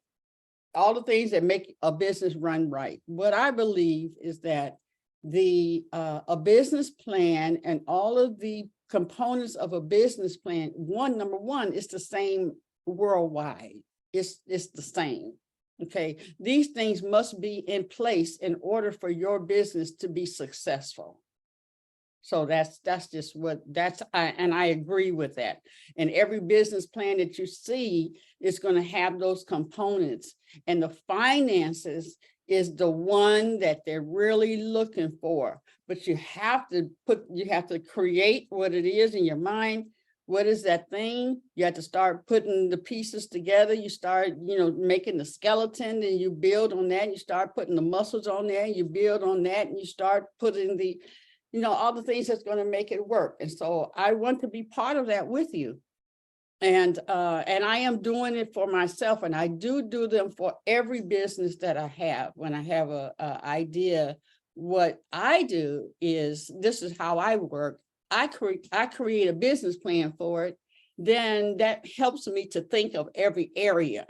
all the things that make a business run right. What I believe is that a business plan and all of the components of a business plan, number one, is the same worldwide. It's the same. Okay, these things must be in place in order for your business to be successful. So that's just what and I agree with that. And every business plan that you see is going to have those components, and the finances is the one that they're really looking for. But you have to create what it is in your mind. What is that thing? You have to start putting the pieces together. You start, you know, making the skeleton, and you build on that. You start putting the muscles on there, and you build on that, and you start putting the, you know, all the things that's going to make it work. And so I want to be part of that with you. And I am doing it for myself, and I do them for every business that I have. When I have a idea, what I do is, this is how I work. I create a business plan for it. Then that helps me to think of every area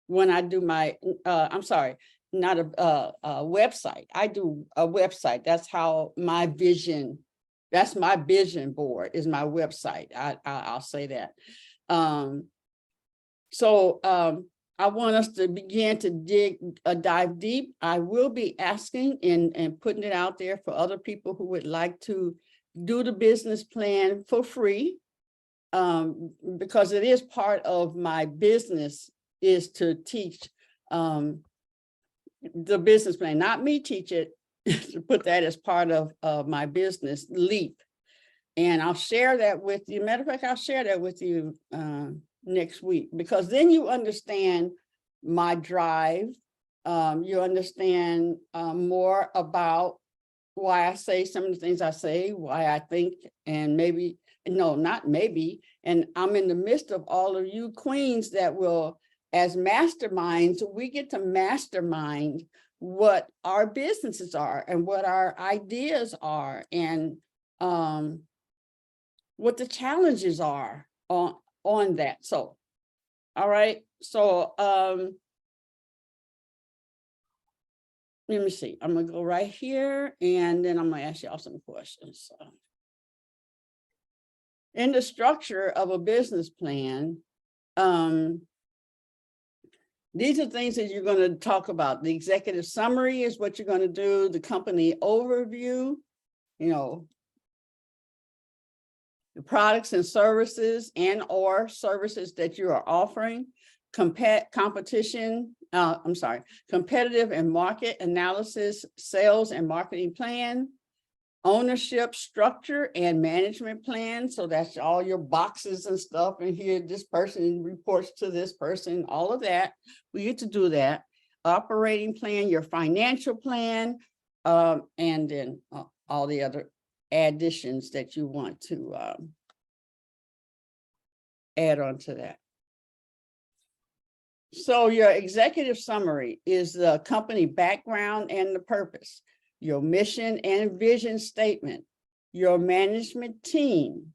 when I do my, I'm sorry, not a website. I do a website. That's how my vision, that's my vision board, is my website. I'll say that. I want us to begin to dive deep. I will be asking and putting it out there for other people who would like to do the business plan for free, because it is part of my business, is to teach the business plan, not me teach it, to put that as part of my business, LEAP. And I'll share that with you. Matter of fact, I'll share that with you next week, because then you understand my drive. You understand more about why I say some of the things I say, why I think, and maybe, no, not maybe. And I'm in the midst of all of you queens that will, as masterminds, we get to mastermind what our businesses are and what our ideas are, and what the challenges are on that. So, all right. So let me see. I'm gonna go right here, and then I'm gonna ask y'all some questions. So, in the structure of a business plan, these are things that you're going to talk about. The executive summary is what you're going to do. The company overview, you know, the products and services or services that you are offering, competitive and market analysis, sales and marketing plan, ownership structure and management plan. So that's all your boxes and stuff. And here, this person reports to this person, all of that. We get to do that. Operating plan, your financial plan, and then all the other additions that you want to add on to that. So your executive summary is the company background and the purpose, your mission and vision statement, your management team,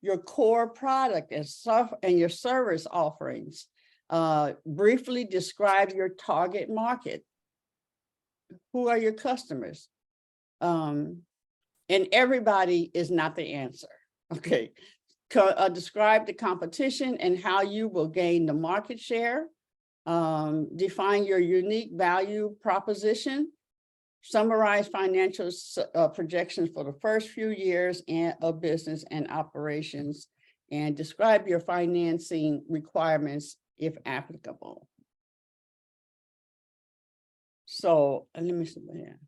your core product and your service offerings. Briefly describe your target market. Who are your customers? And everybody is not the answer. Okay. Describe the competition and how you will gain the market share. Define your unique value proposition. Summarize financial projections for the first few years of business and operations, and describe your financing requirements if applicable. So let me see here.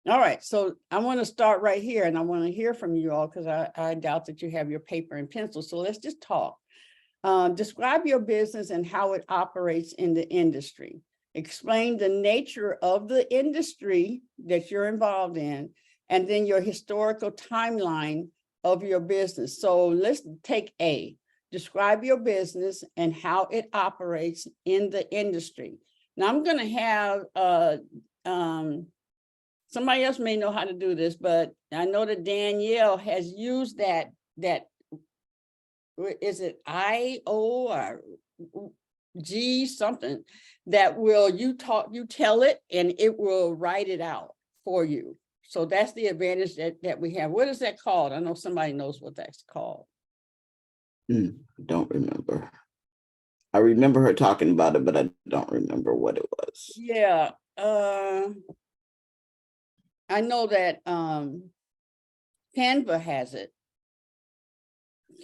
All right, so I want to start right here, and I want to hear from you all because I doubt that you have your paper and pencil. So let's just talk. Describe your business and how it operates in the industry. Explain the nature of the industry that you're involved in, and then your historical timeline of your business. So let's take A. Describe your business and how it operates in the industry. Now I'm going to have somebody else may know how to do this, but I know that Danielle has used that is it I-O or G something that will you tell it and it will write it out for you. So that's the advantage that we have. What is that called? I know somebody knows what that's called. Don't remember. I remember her talking about it, but I don't remember what it was. Yeah. I know that Canva has it.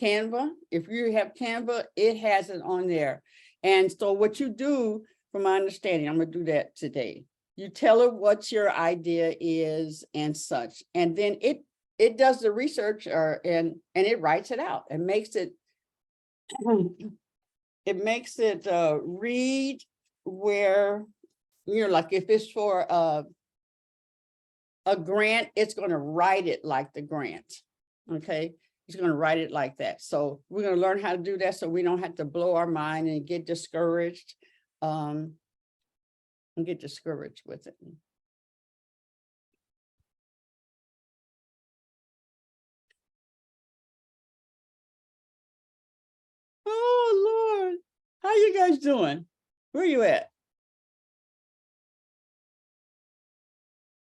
Canva, if you have Canva, it has it on there. And so what you do, from my understanding, I'm gonna do that today. You tell it what your idea is and such, and then it does the research and it writes it out and makes it read where, like if it's for a grant, it's going to write it like the grant. Okay. It's going to write it like that. So we're going to learn how to do that so we don't have to blow our mind and get discouraged with it. Oh, Lord. How you guys doing? Where you at?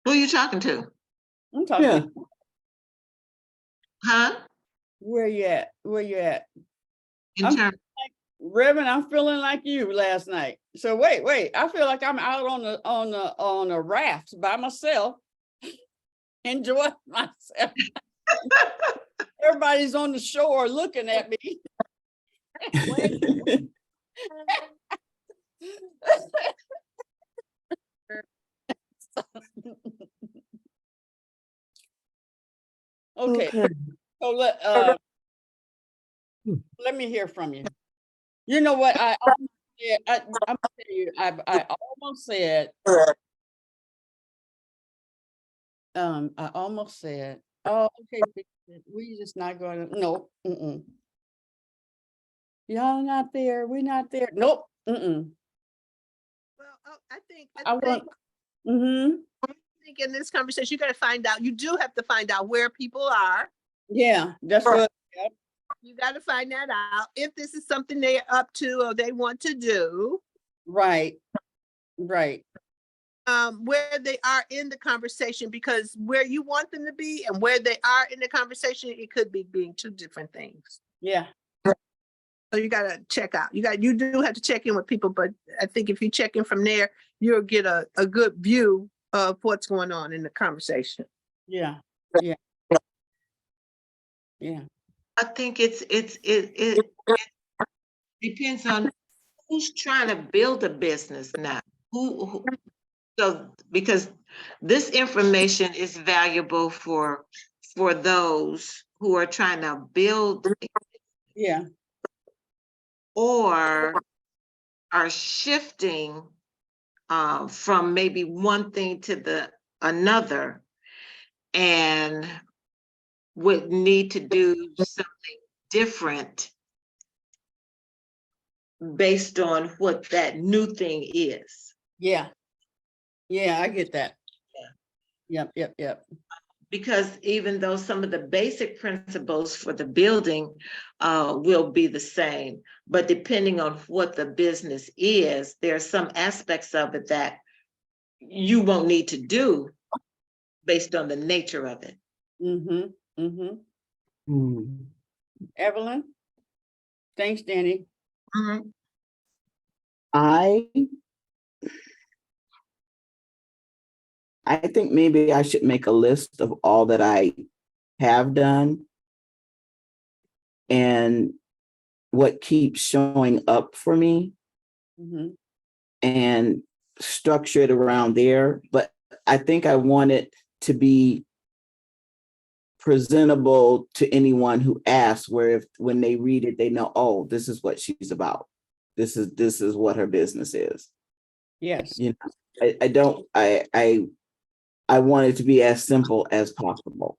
Who are you talking to? I'm talking. Yeah. Huh? Where you at? Where you at? In terms, Reverend, I'm feeling like you last night. So wait, I feel like I'm out on a raft by myself, enjoying myself. Everybody's on the shore looking at me. Okay. So let me hear from you. You know what? I'm gonna tell you, I almost said, oh, okay, we just not going to, no, y'all not there, we're not there, nope, Well, I think in this conversation, you got to find out, you do have to find out where people are. yeah, that's what. Yep. You got to find that out if this is something they're up to or they want to do. Right. Where they are in the conversation, because where you want them to be and where they are in the conversation, it could be being two different things. Yeah. So you got to check out. You do have to check in with people, but I think if you check in from there, you'll get a good view of what's going on in the conversation. Yeah. I think it depends on who's trying to build a business now. So because this information is valuable for those who are trying to build, or are shifting from maybe one thing to another, and would need to do something different based on what that new thing is. Yeah. Yeah, I get that. Yeah. Yep. Because even though some of the basic principles for the building will be the same, but depending on what the business is, there are some aspects of it that you won't need to do based on the nature of it. Evelyn? Thanks, Danny. I think maybe I should make a list of all that I have done and what keeps showing up for me and structure it around there. But I think I want it to be presentable to anyone who asks, where if when they read it, they know, oh, this is what she's about. This is what her business is. Yes. You know, I want it to be as simple as possible.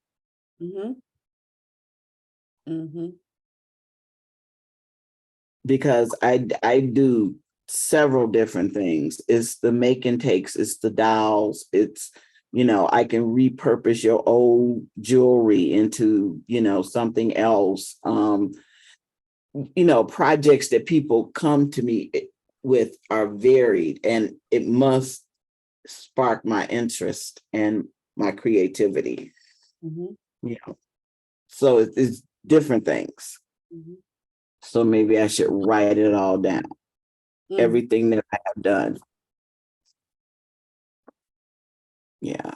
Because I do several different things. It's the make and takes, it's the dolls, it's, you know, I can repurpose your old jewelry into, you know, something else. You know, projects that people come to me with are varied, and it must spark my interest and my creativity. You know, so it's different things. So maybe I should write it all down. Everything that I have done. Yeah.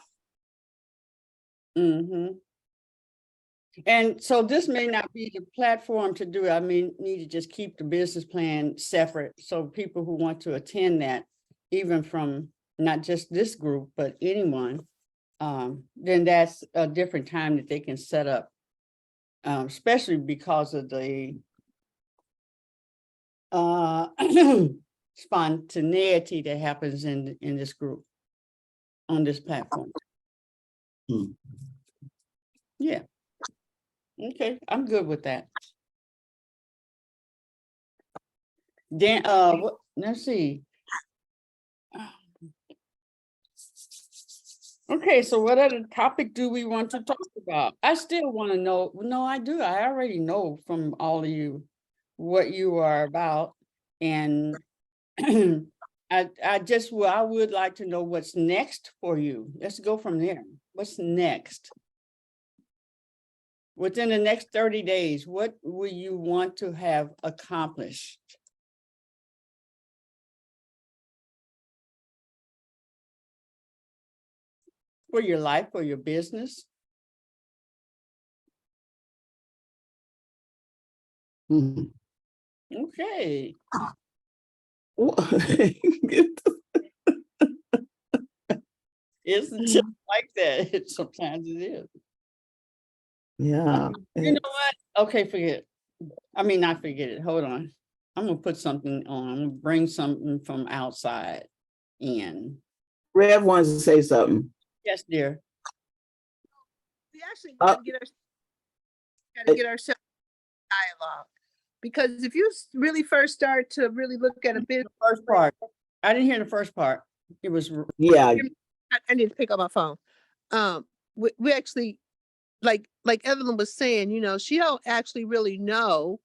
And so this may not be the platform to do it. I mean, need to just keep the business plan separate. So people who want to attend that, even from not just this group, but anyone, then that's a different time that they can set up, especially because of the spontaneity that happens in this group, on this platform. Yeah. Okay, I'm good with that. Then, let's see. Okay, so what other topic do we want to talk about? I still want to know. No, I do. I already know from all of you what you are about. And I would like to know what's next for you. Let's go from there. What's next? Within the next 30 days, what will you want to have accomplished? For your life, for your business? Okay. It's just like that. Sometimes it is. Yeah. You know what? Okay, forget. I mean, not forget it. Hold on. I'm gonna put something on. I'm gonna bring something from outside in. Rev wants to say something. Yes, dear. We actually gotta get ourselves dialogue, because if you really first start to really look at a business, First part. I didn't hear the first part. It was Yeah. I need to pick up my phone. We actually, like Evelyn was saying, you know, she don't actually really know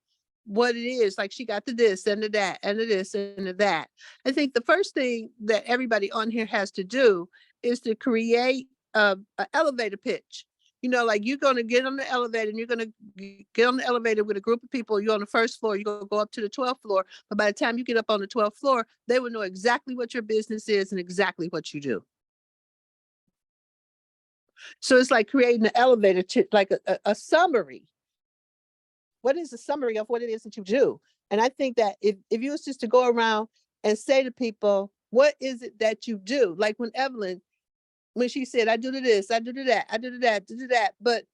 what it is. Like, she got the this and the that and the this and the that. I think the first thing that everybody on here has to do is to create a elevator pitch. You know, like, you're going to get on the elevator and you're going to get on the elevator with a group of people. You're on the first floor, you're going to go up to the 12th floor. But by the time you get up on the 12th floor, they will know exactly what your business is and exactly what you do. So it's like creating an elevator, like a summary. What is the summary of what it is that you do? And I think that if you was just to go around and say to people, what is it that you do? Like when Evelyn, when she said, I do this, I do that, I do that, but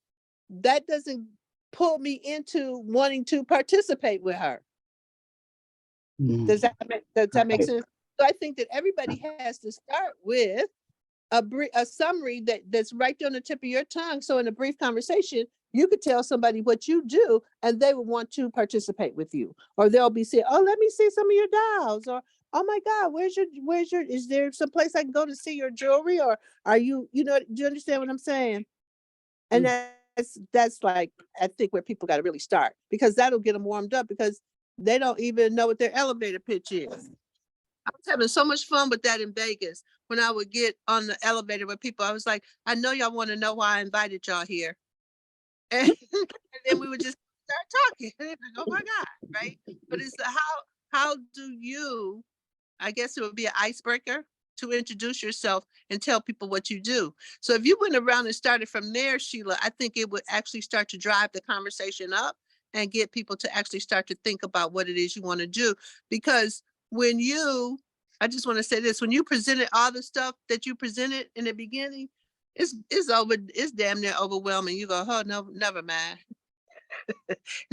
that doesn't pull me into wanting to participate with her. Does that make sense? So I think that everybody has to start with a summary that's right there on the tip of your tongue. So in a brief conversation, You could tell somebody what you do and they would want to participate with you. Or they'll be saying, oh, let me see some of your dolls. Or, oh my God, is there some place I can go to see your jewelry? Or are you, do you understand what I'm saying? And that's like, I think where people got to really start, because that'll get them warmed up, because they don't even know what their elevator pitch is. I was having so much fun with that in Vegas. When I would get on the elevator with people, I was like, I know y'all want to know why I invited y'all here. And, and then we would just start talking. Like, oh my God, right? But it's how do you, I guess it would be an icebreaker to introduce yourself and tell people what you do. So if you went around and started from there, Sheila, I think it would actually start to drive the conversation up and get people to actually start to think about what it is you want to do. Because I just want to say this, when you presented all the stuff that you presented in the beginning, it's damn near overwhelming. You go, oh no, never mind.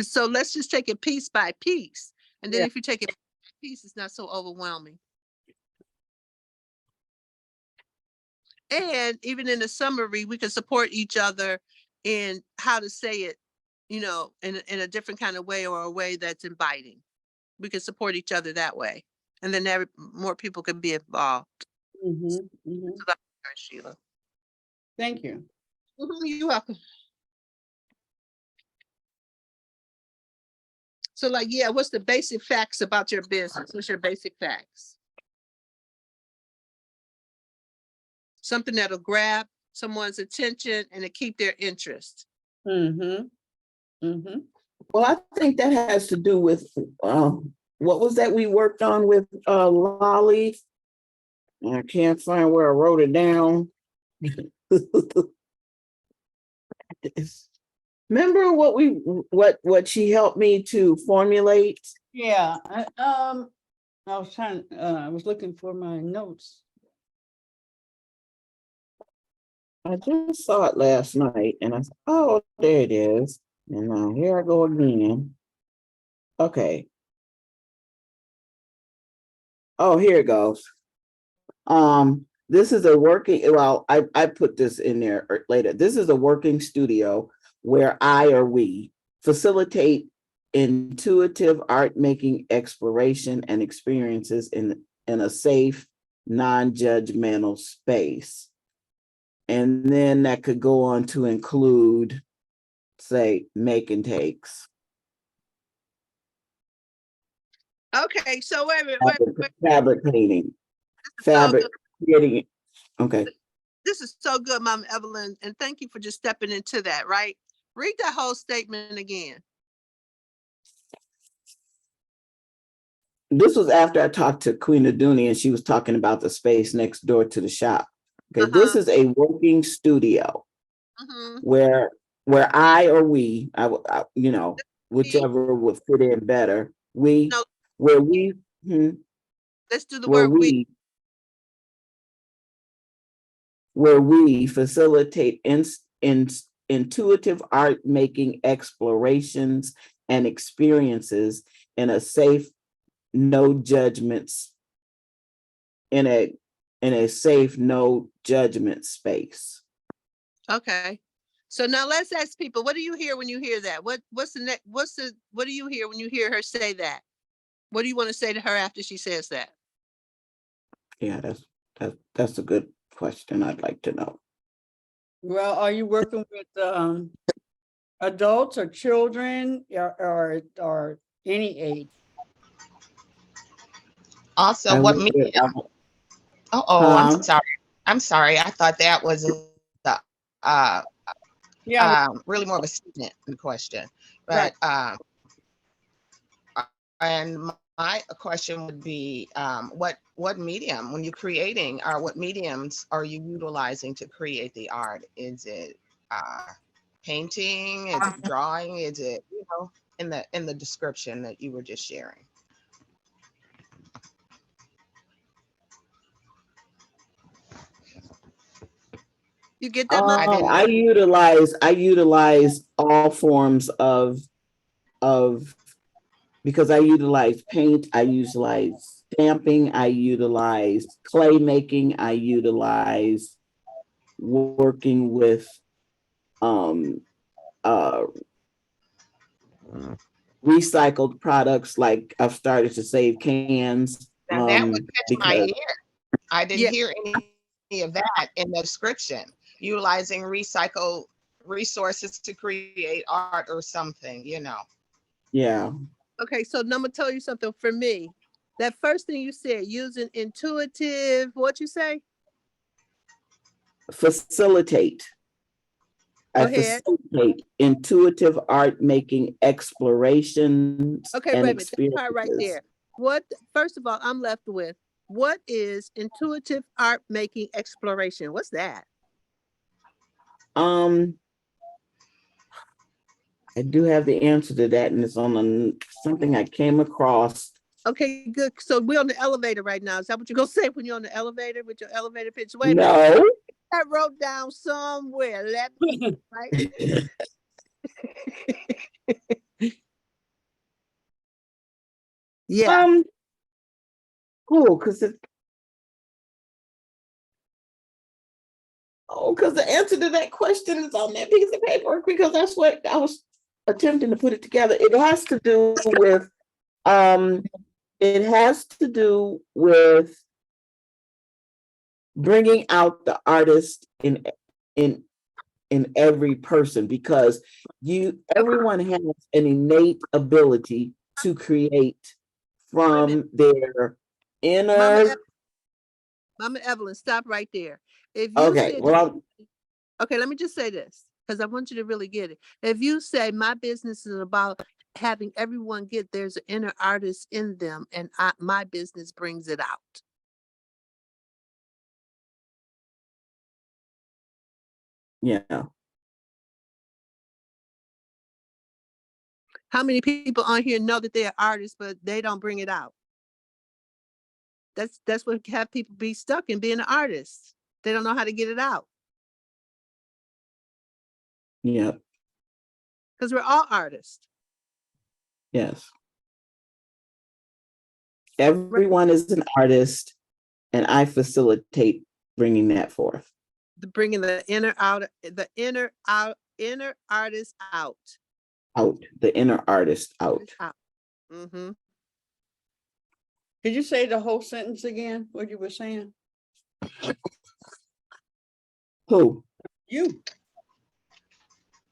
So let's just take it piece by piece. And then if you take it piece, it's not so overwhelming. And even in the summary, we can support each other in how to say it, in a different kind of way, or a way that's inviting. We can support each other that way. And then more people can be involved. So that's Sheila. Thank you. You're welcome. So what's the basic facts about your business? What's your basic facts? Something that'll grab someone's attention and to keep their interest. Well, I think that has to do with what was that we worked on with Lolly? I can't find where I wrote it down. Remember what she helped me to formulate? Yeah, I was looking for my notes. I just saw it last night and I said, oh, there it is. And now here I go again. Okay. Oh, here it goes. This is a working, well, I put this in there later. This is a working studio where we facilitate intuitive art making exploration and experiences in a safe, non-judgmental space. And then that could go on to include, say, make and takes. Okay, so wait. Fabric painting. Fabric creating. Okay. This is so good, Mama Evelyn, and thank you for just stepping into that, right? Read that whole statement again. This was after I talked to Queen Aduni and she was talking about the space next door to the shop. Okay, this is a working studio where we, whichever would fit in better. Let's do the word we. Where we facilitate intuitive art making explorations and experiences in a safe, no judgments, in a safe, no judgment space. Okay. So now let's ask people, what do you hear when you hear that? What do you hear when you hear her say that? What do you want to say to her after she says that? Yeah, that's a good question. I'd like to know. Well, are you working with adults or children or any age? Also, what medium? I'm sorry. I'm sorry. I thought that was the really more of a statement question. But and my question would be, what medium, when you're creating, or what mediums are you utilizing to create the art? Is it painting? Is it drawing? Is it, in the description that you were just sharing? You get that? I utilize all forms of because I utilize paint, I utilize stamping, I utilize clay making, I utilize working with uh, recycled products. Like I've started to save cans. Now that would catch my Because ear. I didn't Yeah. hear any of that in the description. Utilizing recycled resources to create art or something, you know. yeah, Okay, so now I'm gonna tell you something for me. That first thing you said, using intuitive, what you say? facilitate. Go I ahead. facilitate intuitive art making explorations Okay, and wait a minute. That part right experiences. there. What, first of all, I'm left with, what is intuitive art making exploration? What's that? I do have the answer to that, and it's on something I came across. Okay, good. So we're on the elevator right now. Is that what you're gonna say when you're on the elevator with your elevator pitch? Wait a minute. No. I wrote down somewhere. Let me right. Yeah. Cool, because the answer to that question is on that piece of paper, because that's what I was attempting to put it together. It has to do with bringing out the artist in every person, because everyone has an innate ability to create from their inner. Mama Evelyn, stop right there. If you Okay, said, well, okay, let me just say this because I want you to really get it. If you say my business is about having everyone get there's an inner artist in them, and my business brings it out. yeah, How many people on here know that they're artists, but they don't bring it out? That's what have people be stuck in being an artist. They don't know how to get it out yeah, because we're all artists. yes. Everyone is an artist, and I facilitate bringing that forth. Bringing the inner artist out. The inner artist out. Mm-hmm. Could you say the whole sentence again, what you were saying? Who? You.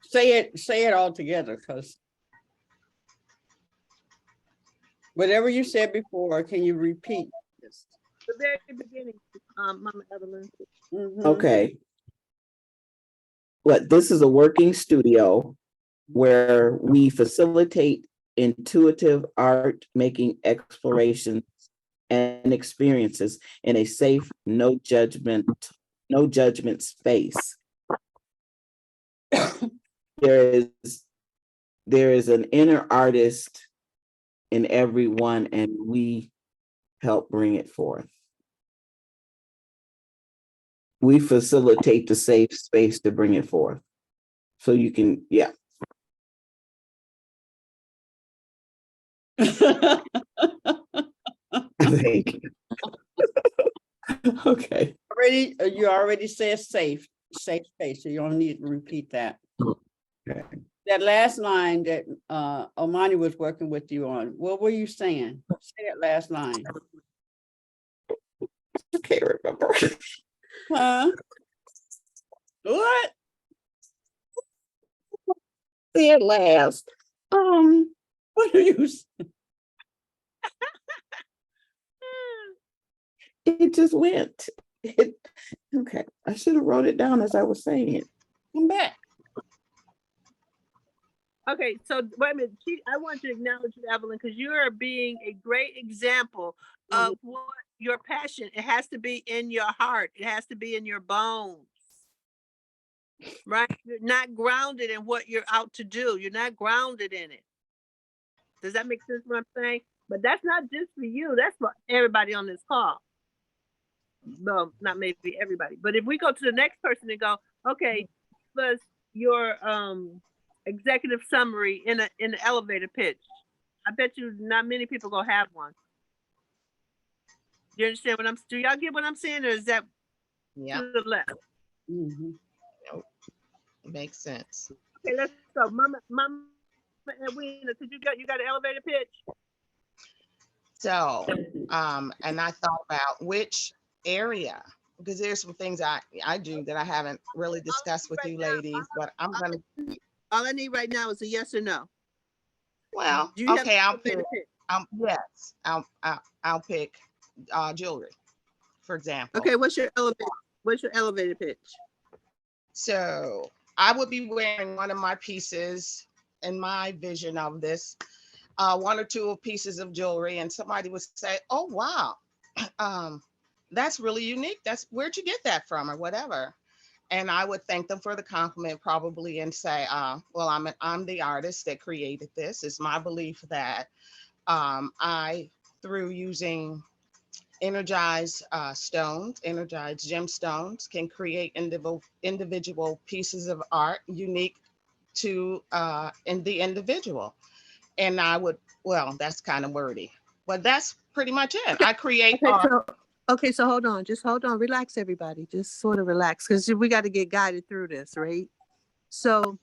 Say it all together, because whatever you said before, can you repeat this? The very beginning, Mama Evelyn. Mhm. Okay. But this is a working studio where we facilitate intuitive art making explorations and experiences in a safe, no judgment space. There is an inner artist in everyone, and we help bring it forth. We facilitate the safe space to bring it forth. So you can, yeah. Thank you. Okay. You already said safe space, so you don't need to repeat that. Okay. That last line that Omani was working with you on, what were you saying? Say that last line. I can't remember. Huh? What? Say it last. What are you saying? It just went. Okay. I should have wrote it down as I was saying it. Come back. Okay, so wait a minute. I want to acknowledge you, Evelyn, because you are being a great example of what your passion. It has to be in your heart. It has to be in your bones. Right? You're not grounded in what you're out to do. You're not grounded in it. Does that make sense what I'm saying? But that's not just for you. That's for everybody on this call. Well, not maybe everybody. But if we go to the next person and go, okay, plus your executive summary in an elevator pitch. I bet you not many people gonna have one. You understand what do y'all get what I'm saying, or is that Yeah, to the left? Mhm. makes sense. Okay, let's go. Mama Edwina, you got an elevator pitch? So, and I thought about which area, because there's some things I do that I haven't really discussed with you ladies, but I'm gonna, All I need right now is a yes or no. well, Do you have okay, an I'll elevator pick, pitch? yes, I'll pick jewelry, for example. Okay, what's your elevator pitch? So I would be wearing one of my pieces in my vision of this, one or two pieces of jewelry, and somebody would say, "Oh wow, that's really unique. Where'd you get that from?" or whatever. And I would thank them for the compliment probably and say, "Well, I'm the artist that created this. It's my belief that I, through using energized energized gemstones, can create individual pieces of art unique to in the individual." And I would, well, that's kind of wordy, but that's pretty much it. I create art. So hold on, relax everybody, just sort of relax, because we got to get guided through this, right? So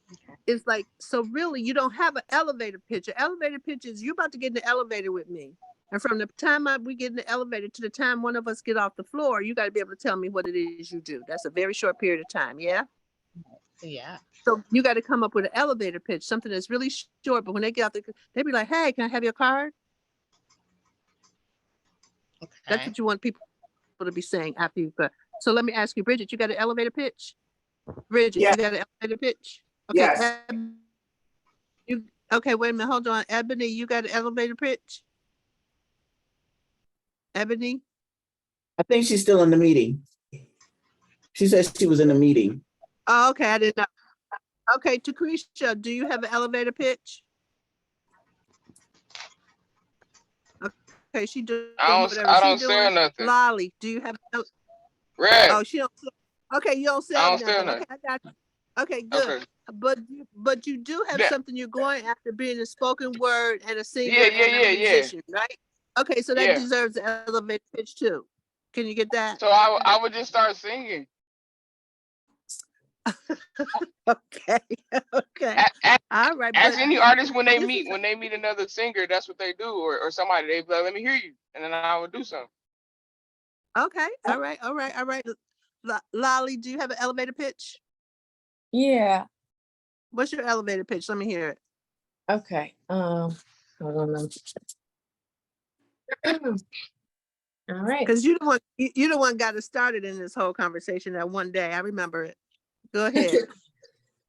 it's like, so really you don't have an elevator pitch. An elevator pitch is you about to get in the elevator with me. And from the time we get in the elevator to the time one of us get off the floor, you got to be able to tell me what it is you do. That's a very short period of time, yeah? Yeah. So you got to come up with an elevator pitch, something that's really short, but when they get out, they be like, "Hey, can I have your card?" Okay. That's what you want people to be saying after you go. So let me ask you, Bridget, you got an elevator pitch? Bridget, Yes. you got an elevator pitch? Okay. Yes. Okay, wait a minute, hold on. Ebony, you got an elevator pitch? Ebony? I think she's still in the meeting. She said she was in a meeting. Oh, okay, I didn't know. Okay, Takrisha, do you have an elevator pitch? Okay, she doing whatever I she don't sell doing. nothing. Lolly, do you have? Red. Oh, she don't. Okay, you don't I sell don't nothing. sell nothing. Okay, I got you. Okay, good. Okay. But you do have Yeah. something you're going after, being a spoken word and a singer Yeah, and a musician, right? Okay, so that Yeah. deserves an elevator pitch too. Can you get that? So I would just start singing. Okay, okay. All right. As But any artist, when they this meet is another singer, that's what they do, or somebody, they be like, "Let me hear you," and then I would do something. okay. All right. Lolly, do you have an elevator pitch? Yeah. What's your elevator pitch? Let me hear it. Okay. Hold on. All right. Because you the one got us started in this whole conversation that one day. I remember it. Go ahead.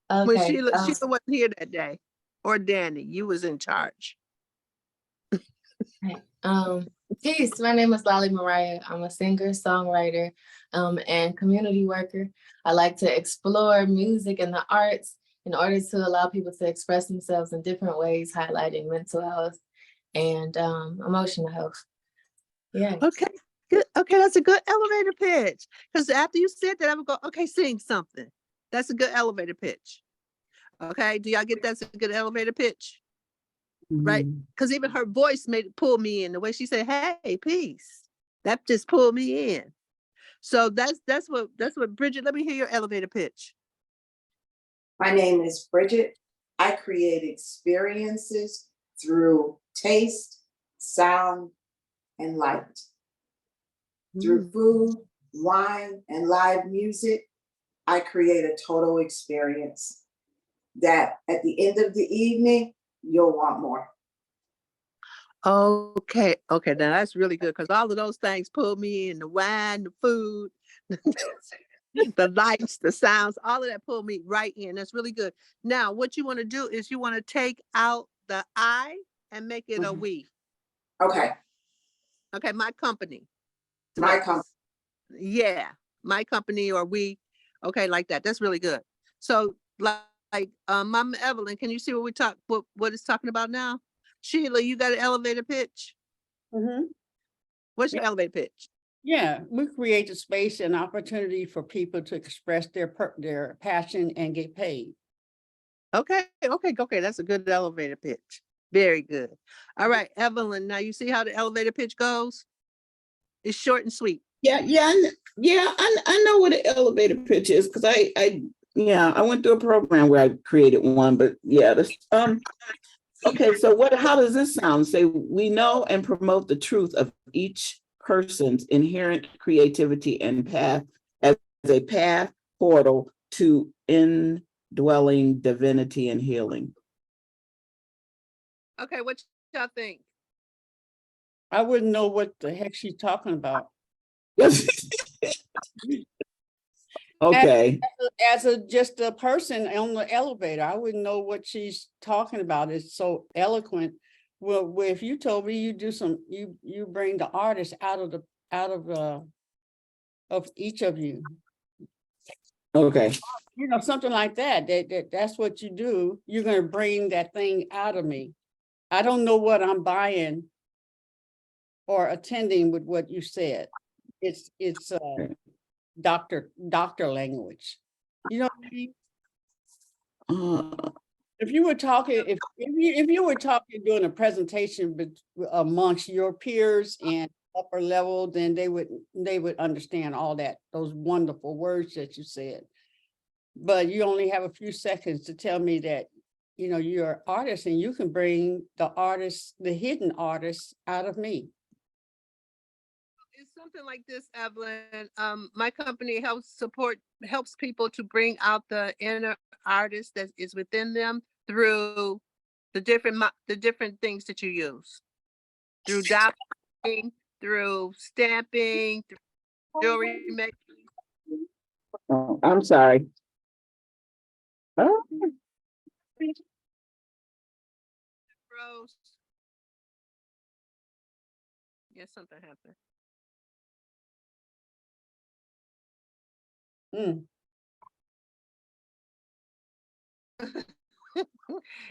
When Okay. Sheila wasn't here that day, or Danny, you was in charge. Peace. My name is Lolly Mariah. I'm a singer, songwriter, and community worker. I like to explore music and the arts in order to allow people to express themselves in different ways, highlighting mental health and emotional health. Yeah. Okay, good. Okay, that's a good elevator pitch. Because after you said that, I would go, okay, sing something. That's a good elevator pitch. Okay, do y'all get that's a good elevator pitch? Right? Because even her voice made it pull me in. The way she said, "Hey, peace," that just pulled me in. So that's what Bridget. Let me hear your elevator pitch. My name is Bridget. I create experiences through taste, sound, and light. Through food, wine, and live music, I create a total experience that at the end of the evening, you'll want more. Okay, now that's really good because all of those things pulled me in: the wine, the food, the lights, the sounds, all of that pulled me right in. That's really good. Now, what you want to do is you want to take out the I and make it a we. Okay. Okay, my company. My company. Yeah, my company or we. Okay, like that. That's really good. So, like Mama Evelyn, can you see what it's talking about now? Sheila, you got an elevator pitch? What's your elevator pitch? Yeah, we create a space and opportunity for people to express their passion and get paid. Okay. That's a good elevator pitch. Very good. All right, Evelyn, now you see how the elevator pitch goes? It's short and sweet. I know what an elevator pitch is because I Yeah, I went through a program where I created one, but yeah, this, okay, so how does this sound? Say, we know and promote the truth of each person's inherent creativity and path as a path portal to indwelling divinity and healing. Okay, what y'all think? I wouldn't know what the heck she's talking about. Okay. As just a person on the elevator, I wouldn't know what she's talking about. It's so eloquent. Well, if you told me you do you bring the artist out of each of you. Okay. You know, something like that. That's what you do. You're gonna bring that thing out of me. I don't know what I'm buying or attending with what you said. It's doctor language. You know what I mean? If you were talking, if you were talking doing a presentation amongst your peers and upper level, then they would understand all that, those wonderful words that you said. But you only have a few seconds to tell me that, you know, you're an artist and you can bring the hidden artists out of me. It's something like this, Evelyn. My company helps people to bring out the inner artist that is within them through the different things that you use, through doctoring, through stamping, through jewelry making. Oh, I'm sorry. Oh. Yes, something happened.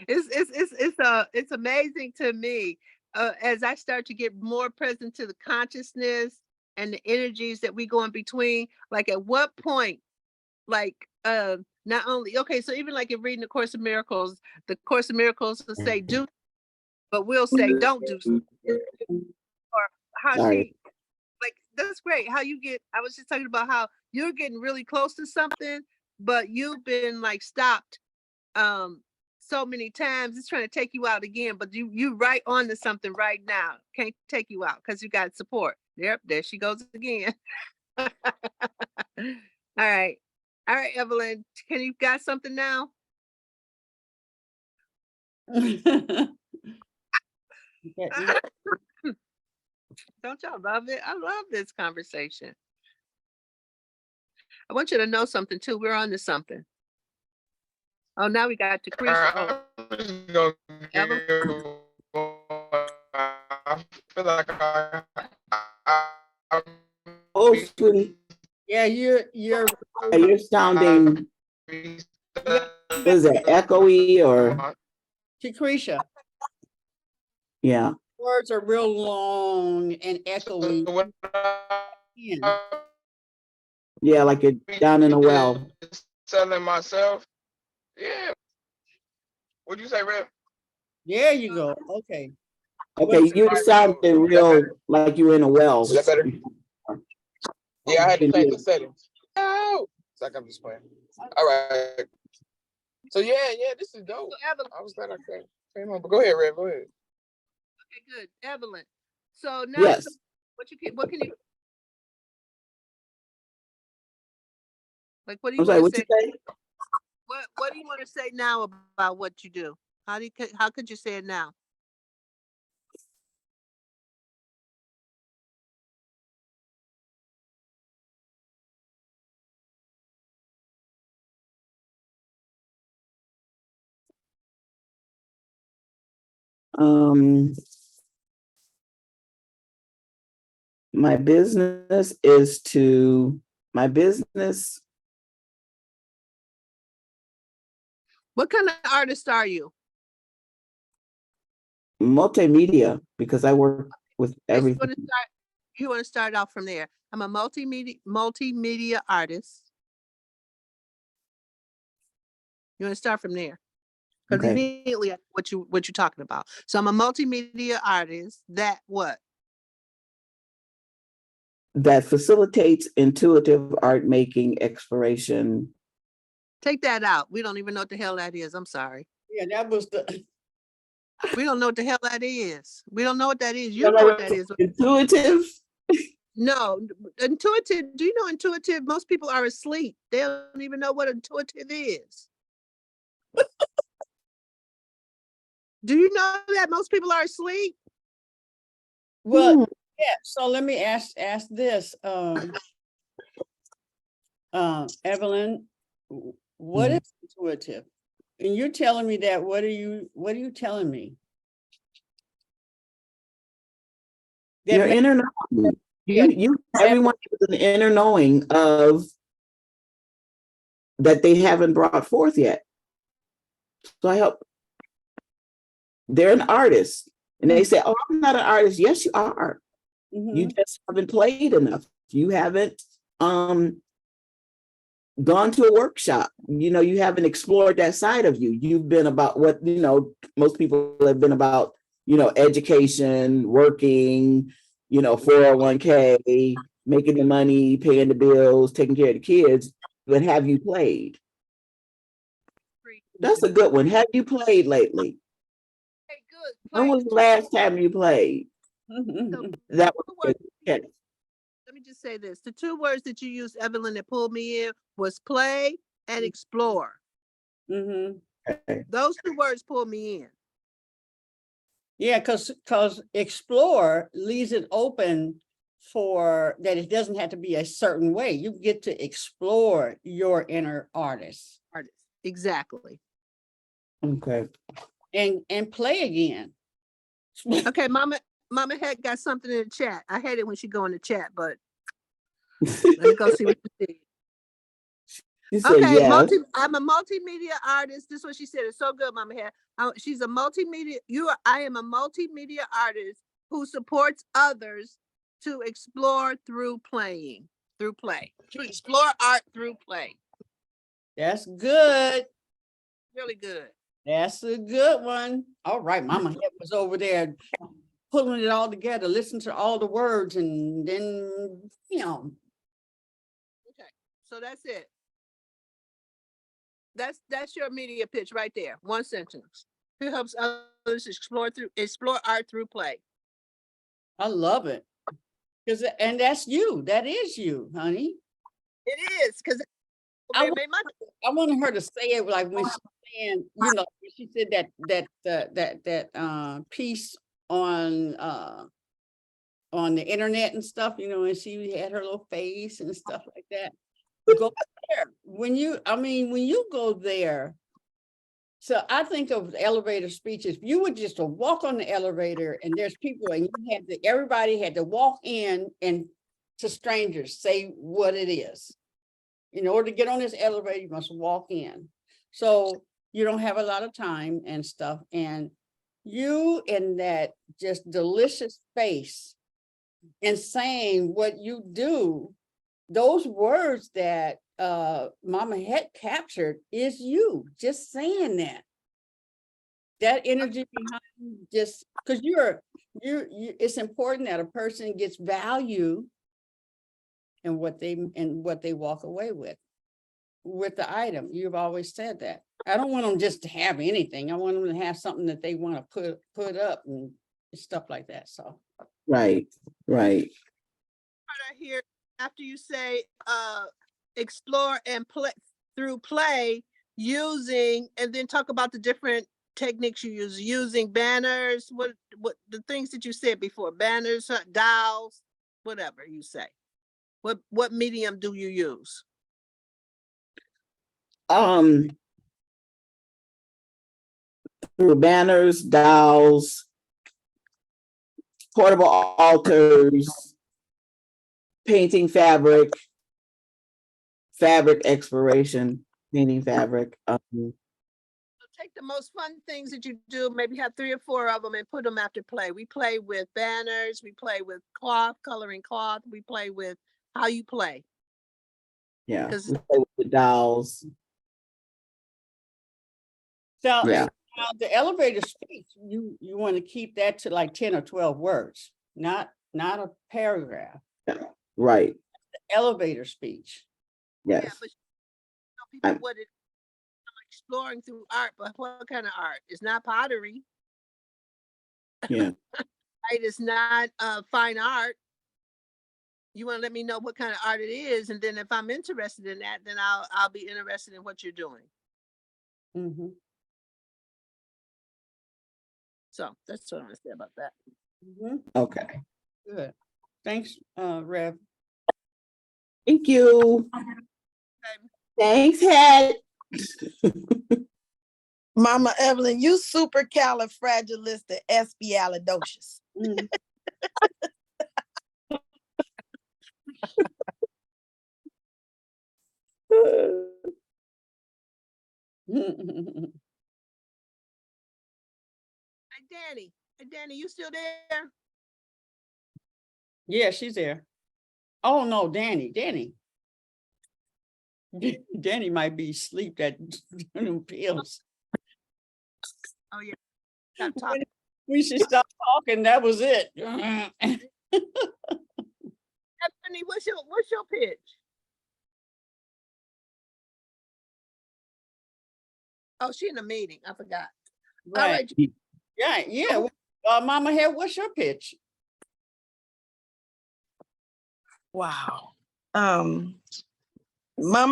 It's amazing to me as I start to get more present to the consciousness and the energies that we go in between. Like at what point, like not only okay, so even like in reading the Course of Miracles will say do, but we'll say don't do. Or how she like that's great. How you get I was just talking about how you're getting really close to something, but you've been like stopped so many times. It's trying to take you out again, but you right on to something right now. Can't take you out because you got support. Yep, there she goes again. All right. All right, Evelyn, can you got something now? Don't y'all love it? I love this conversation. I want you to know something too. We're on to something. Oh, now we got Decrease. Oh, sweetie. Yeah, you're sounding, what is that, echoey or? Lucretia. Yeah. Words are real long and echoey. Yeah, like you're down in a well. Selling myself. Yeah. What'd you say, Rev? There you go. Okay. Okay, you sounded real like you were in a well. Is that better? Yeah, I had to change the settings. No, it's like I'm just playing. All right. So yeah, this is dope. So, I was glad I came on. But go ahead, Rev. Go ahead. Okay, good, Evelyn. So now, yes. What can you? Like, what do you I'm sorry, want to what you say? What do you want to say now about what you do? How could you say it now? My business is What kind of artist are you? Multimedia, because I work with everything. You want to start off from there. I'm a multimedia artist. You want to start from there? Because immediately what you're talking about. So I'm a multimedia artist that what? That facilitates intuitive art making, exploration, Take that out. We don't even know what the hell that is. I'm sorry. Yeah, that was the. We don't know what the hell that is. We don't know what that is. You You know know what what that is. intuitive? No, intuitive. Do you know intuitive? Most people are asleep. They don't even know what intuitive is. Do you know that most people are asleep? Well, Hmm. yeah, so let me ask this, Evelyn, what is intuitive? And you're telling me that, what are you telling me? That Your inner knowing. Everyone has an inner knowing of that they haven't brought forth yet. So I help. They're an artist, and they say, "Oh, I'm not an artist." Yes, you are. You just haven't played enough. You haven't gone to a workshop. You haven't explored that side of you. You've been about what most people have been about. Education, working. 401k, making the money, paying the bills, taking care of the kids. But have you played? That's a good one. Have you played lately? Okay, good. When was the last time you played? So, That was good. Yes. let me just say this. The two words that you used, Evelyn, that pulled me in was play and explore. Okay. Those two words pulled me in. Yeah, because explore leaves it open for that. It doesn't have to be a certain way. You get to explore your inner artist. Exactly. Okay. And play again. Okay, Mama had got something in the chat. I hate it when she go in the chat, but let me go see what she said. You said Okay, yes. I'm a multimedia artist. This is what she said. It's so good, Mama had. She's a multimedia. I am a multimedia artist who supports others to explore through play. To explore art through play. That's good. Really good. That's a good one. All right, Mama Head was over there pulling it all together, listen to all the words, and then Okay, so that's it. That's your media pitch right there. One sentence. Who helps others explore art through play. I love it. And that's you. That is you, honey. It is because I wanted her to say it like when she's saying, when she said that piece on the internet and stuff, and she had her little face and stuff like that. Go there. When you go there. So I think of elevator speeches. You would just walk on the elevator and there's people and everybody had to walk in and to strangers say what it is. In order to get on this elevator, you must walk in. So you don't have a lot of time and stuff. And you in that just delicious space and saying what you do, those words that Mama had captured is you just saying that energy behind, just because it's important that a person gets value in what they walk away with the item. You've always said that. I don't want them just to have anything. I want them to have something that they want to put up and stuff like that. So right. I hear after you say explore and play through play using, and then talk about the different techniques you use, using banners, what the things that you said before, banners, dials, whatever you say. What medium do you use? Through banners, dials, portable altars, painting fabric exploration, painting fabric. Take the most fun things that you do, maybe have 3 or 4 of them and put them after play. We play with banners, we play with cloth, coloring cloth, we play with how you play. Yeah, we play with the dolls. So yeah. Now the elevator speech, you want to keep that to like 10 or 12 words, not a paragraph. Yeah. Right. The elevator speech. Yes. Yeah, but people what it exploring through art, but what kind of art? It's not pottery. Yeah. Right? It's not fine art. You want to let me know what kind of art it is, and then if I'm interested in that, then I'll be interested in what you're doing. Mhm. So that's what I'm gonna say about that. Mhm. Okay. Good. Thanks, Rev. Thank you. Okay. Thanks, Head. Mama Evelyn, you supercalifragilisticexpialidocious. Mm. Hey, Danny, you still there? Yeah, she's there. Oh no, Danny. Danny might be asleep at them pills. Oh yeah, stop talking. We should stop talking. That was it. Ebony, what's your pitch? Oh, she in a meeting. I forgot. All Right. right. Yeah. Mama Hair, what's your pitch? Wow. Mama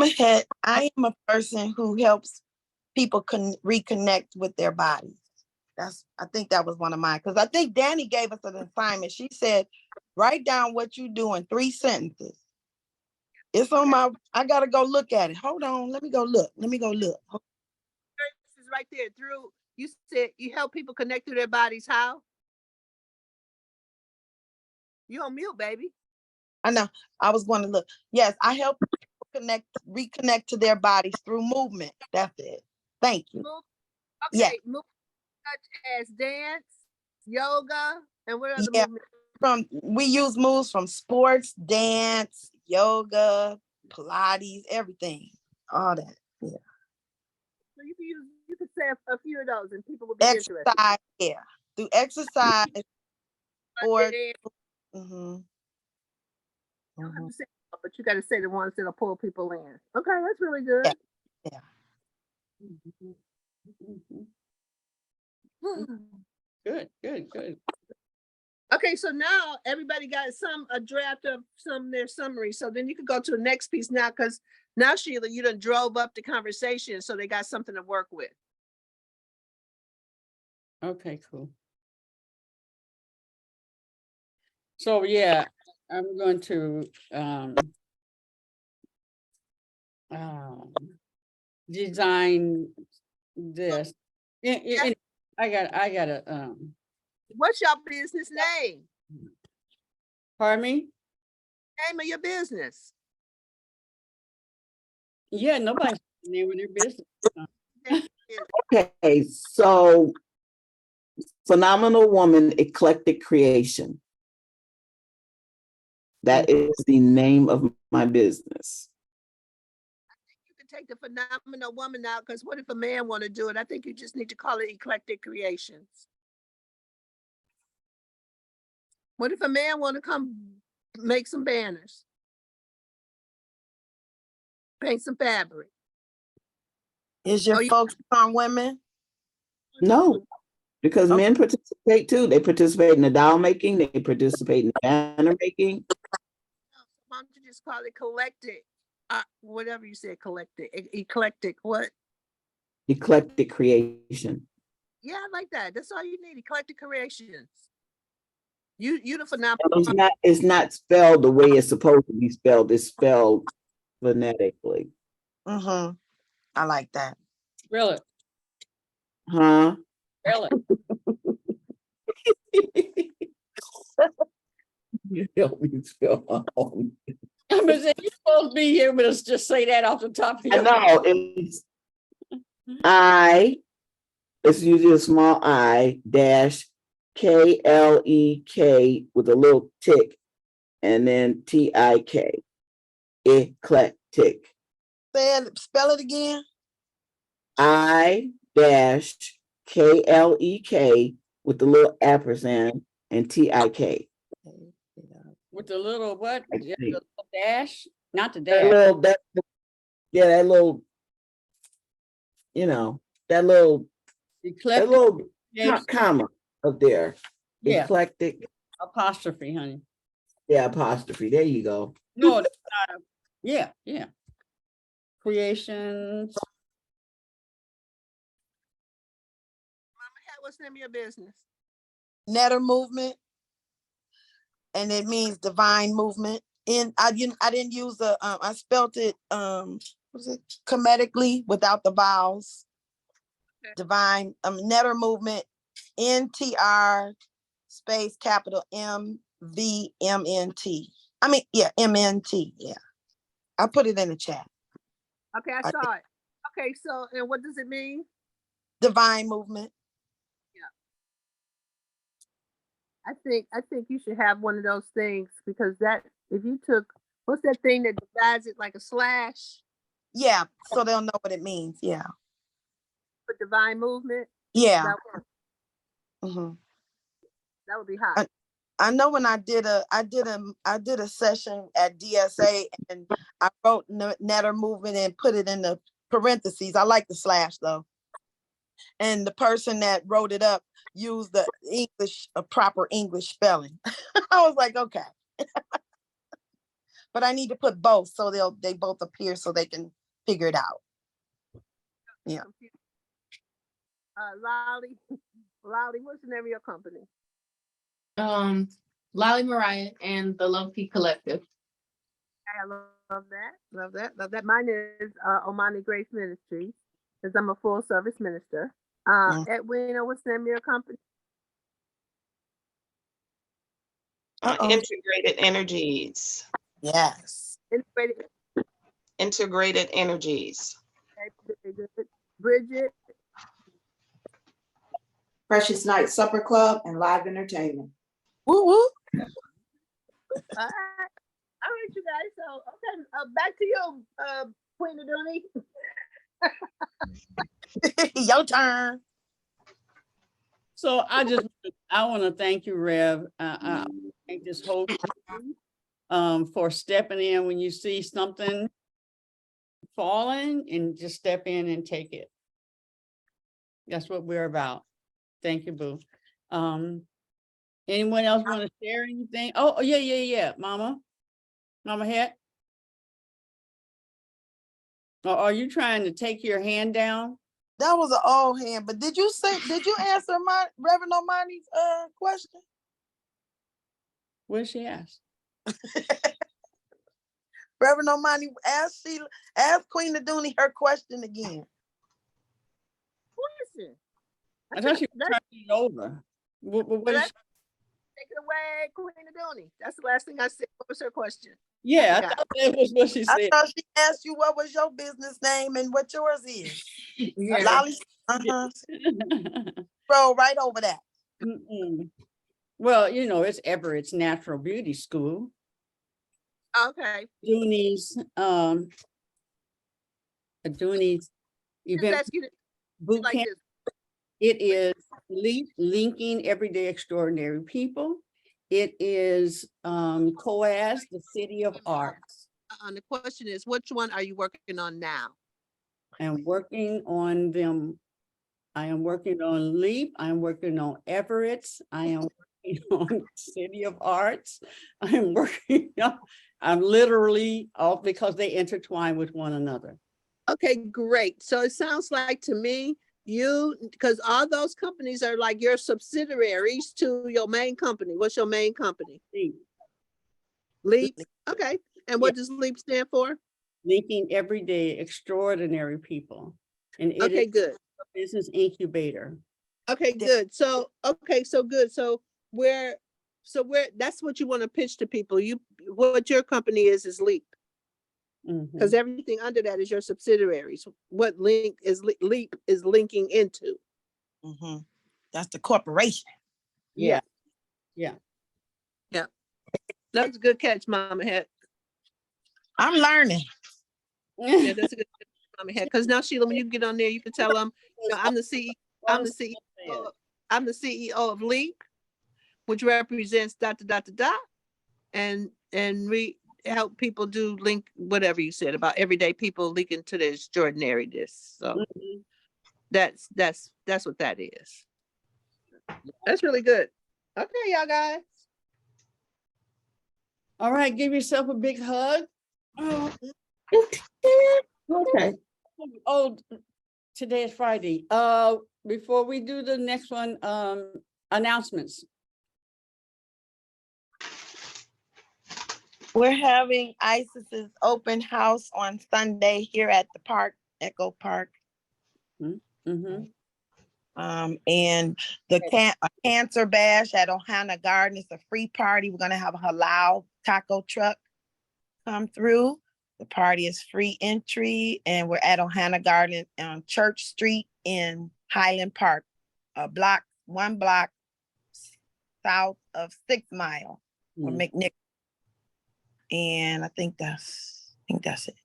Head, I am a person who helps people reconnect with their bodies. I think that was one of mine, because I think Danny gave us an assignment. She said, write down what you do in 3 sentences. It's on I gotta go look at it. Hold on, let me go look. This is right there. You said you help people connect to their bodies. How? You on mute, baby. I know, I was going to look. Yes, I help people reconnect to their bodies through movement. That's it. Thank you. Okay, Yeah. movement such as dance, yoga, and what other Yeah. movement? We use moves from sports, dance, yoga, Pilates, everything, all that. Yeah. So you can say a few of those, and people will be interested. Exercise, yeah. Through exercise, sport. You don't have to say, but you got to say the ones that'll pull people in. Okay, that's really good. Yeah. Good. Okay, so now everybody got a draft of their summary. So then you can go to the next piece now, because now, Sheila, you done drove up the conversation, so they got something to work with. Okay, cool. So yeah, I'm going to design this. I gotta What's your business name? Pardon me? Name of your business. Yeah, nobody's name of their business. Okay, so Phenomenal Woman Eclectic Creation. That is the name of my business. I think you can take the Phenomenal Woman out, because what if a man want to do it? I think you just need to call it Eclectic Creations. What if a man want to come make some banners? Paint some fabric. Is your focus on women? No, because men participate too. They participate in the doll making, they participate in the banner making. Why don't you just call it Collected? Whatever you said, collected. Eclectic what? Eclectic Creation. Yeah, I like that. That's all you need. Eclectic Creations. You the Phenomenal. It's not spelled the way it's supposed to be spelled. It's spelled phonetically. I like that. Really? Huh? Really? You help me spell my own. You're supposed to be here, but let's just say that off the top of your head. I know. It's it's usually a small I dash KLEK with a little tick and then TIK. Eclectic. Spell it again. I dash KLEK with the little ampersand and TIK. with the little what? The little dash? Not the That dash. little that little you know, that little Eclectic, yes, comma up there. yeah, Eclectic. apostrophe, honey. Yeah, apostrophe. There you go. No, it's not yeah, yeah. Creations. What's the name of your business? Netter movement, and it means divine movement. And I didn't use the I spelt it was it comedically without the vowels. Okay. Divine Netter movement, NTR space capital MVMNT. I mean, yeah, MNT. Yeah, I put it in the chat. Okay, I saw it. Okay, so and what does it mean? Divine movement. I think you should have one of those things because that if you took what's that thing that divides it like a slash? Yeah, so they'll know what it means. Yeah. For divine movement. Yeah. That would be hot. I know when I did a session at DSA and I wrote Netter movement and put it in the parentheses. I like the slash though. And the person that wrote it up used the English, a proper English spelling. I was like, okay. But I need to put both so they both appear so they can figure it out. Yeah. Lolly, what's the name of your company? Lolly Mariah and the Lumpy Collective. I love that. Mine is Omani Grace Ministries, because I'm a full service minister. Edwina, what's the name of your company? Integrated Energies. Yes. Integrated Energies. Bridget. Precious Night Supper Club and Live Entertainment. Woo woo. All right, you guys. So okay, back to you, Queen Aduni. Your turn. So I want to thank you, Rev. I thank this whole team, for stepping in when you see something falling and just step in and take it. That's what we're about. Thank you, boo. Anyone else want to share anything? Oh, yeah. Mama Het. Or are you trying to take your hand down? That was an old hand, but did you answer my Reverend Omani's question? What did she ask? Reverend Omani ask Queen Aduni her question again. Question. I thought she was turning it over. What is she? Take it away, Queen Aduni. That's the last thing I said. What was her question? Yeah, I thought that was what she said. I thought she asked you what was your business name and what yours is. Yeah. Lolly, Roll right over that. Well, it's Everett's Natural Beauty School. Okay. Aduni's event boot camp. It is linking everyday extraordinary people. It is COAS, the City of Arts. The question is, which one are you working on now? I'm working on them. I am working on LEAP. I am working on Everett's. I am working on City of Arts. I'm literally off because they intertwine with one another. Okay, great. So it sounds like to me, because all those companies are like your subsidiaries to your main company. What's your main company? LEAP. Okay. And what does LEAP stand for? Linking everyday extraordinary people. And it is good. A business incubator. Okay, good. So good. So that's what you want to pitch to people. What your company is LEAP. Because everything under that is your subsidiaries. What LEAP is linking into. That's the corporation. Yeah. That's a good catch, Mama Het. I'm learning. Yeah, that's a good catch, Mama Het. Because now, Sheila, when you get on there, you can tell them, I'm the CEO. I'm the CEO of LEAP, which represents ... and we help people do link whatever you said about everyday people linking to their extraordinariness. So That's what that is. That's really good. Okay, y'all guys. All right, give yourself a big hug. Okay. Oh, today is Friday. Before we do the next one, announcements. We're having ISIS's open house on Sunday here at the park, Echo Park. Mm-hmm. And the cancer bash at Ohana Garden is a free party. We're gonna have a halal taco truck come through. The party is free entry, and we're at Ohana Garden on Church Street in Highland Park, one block south of 6 Mile or McNick. And I think that's it.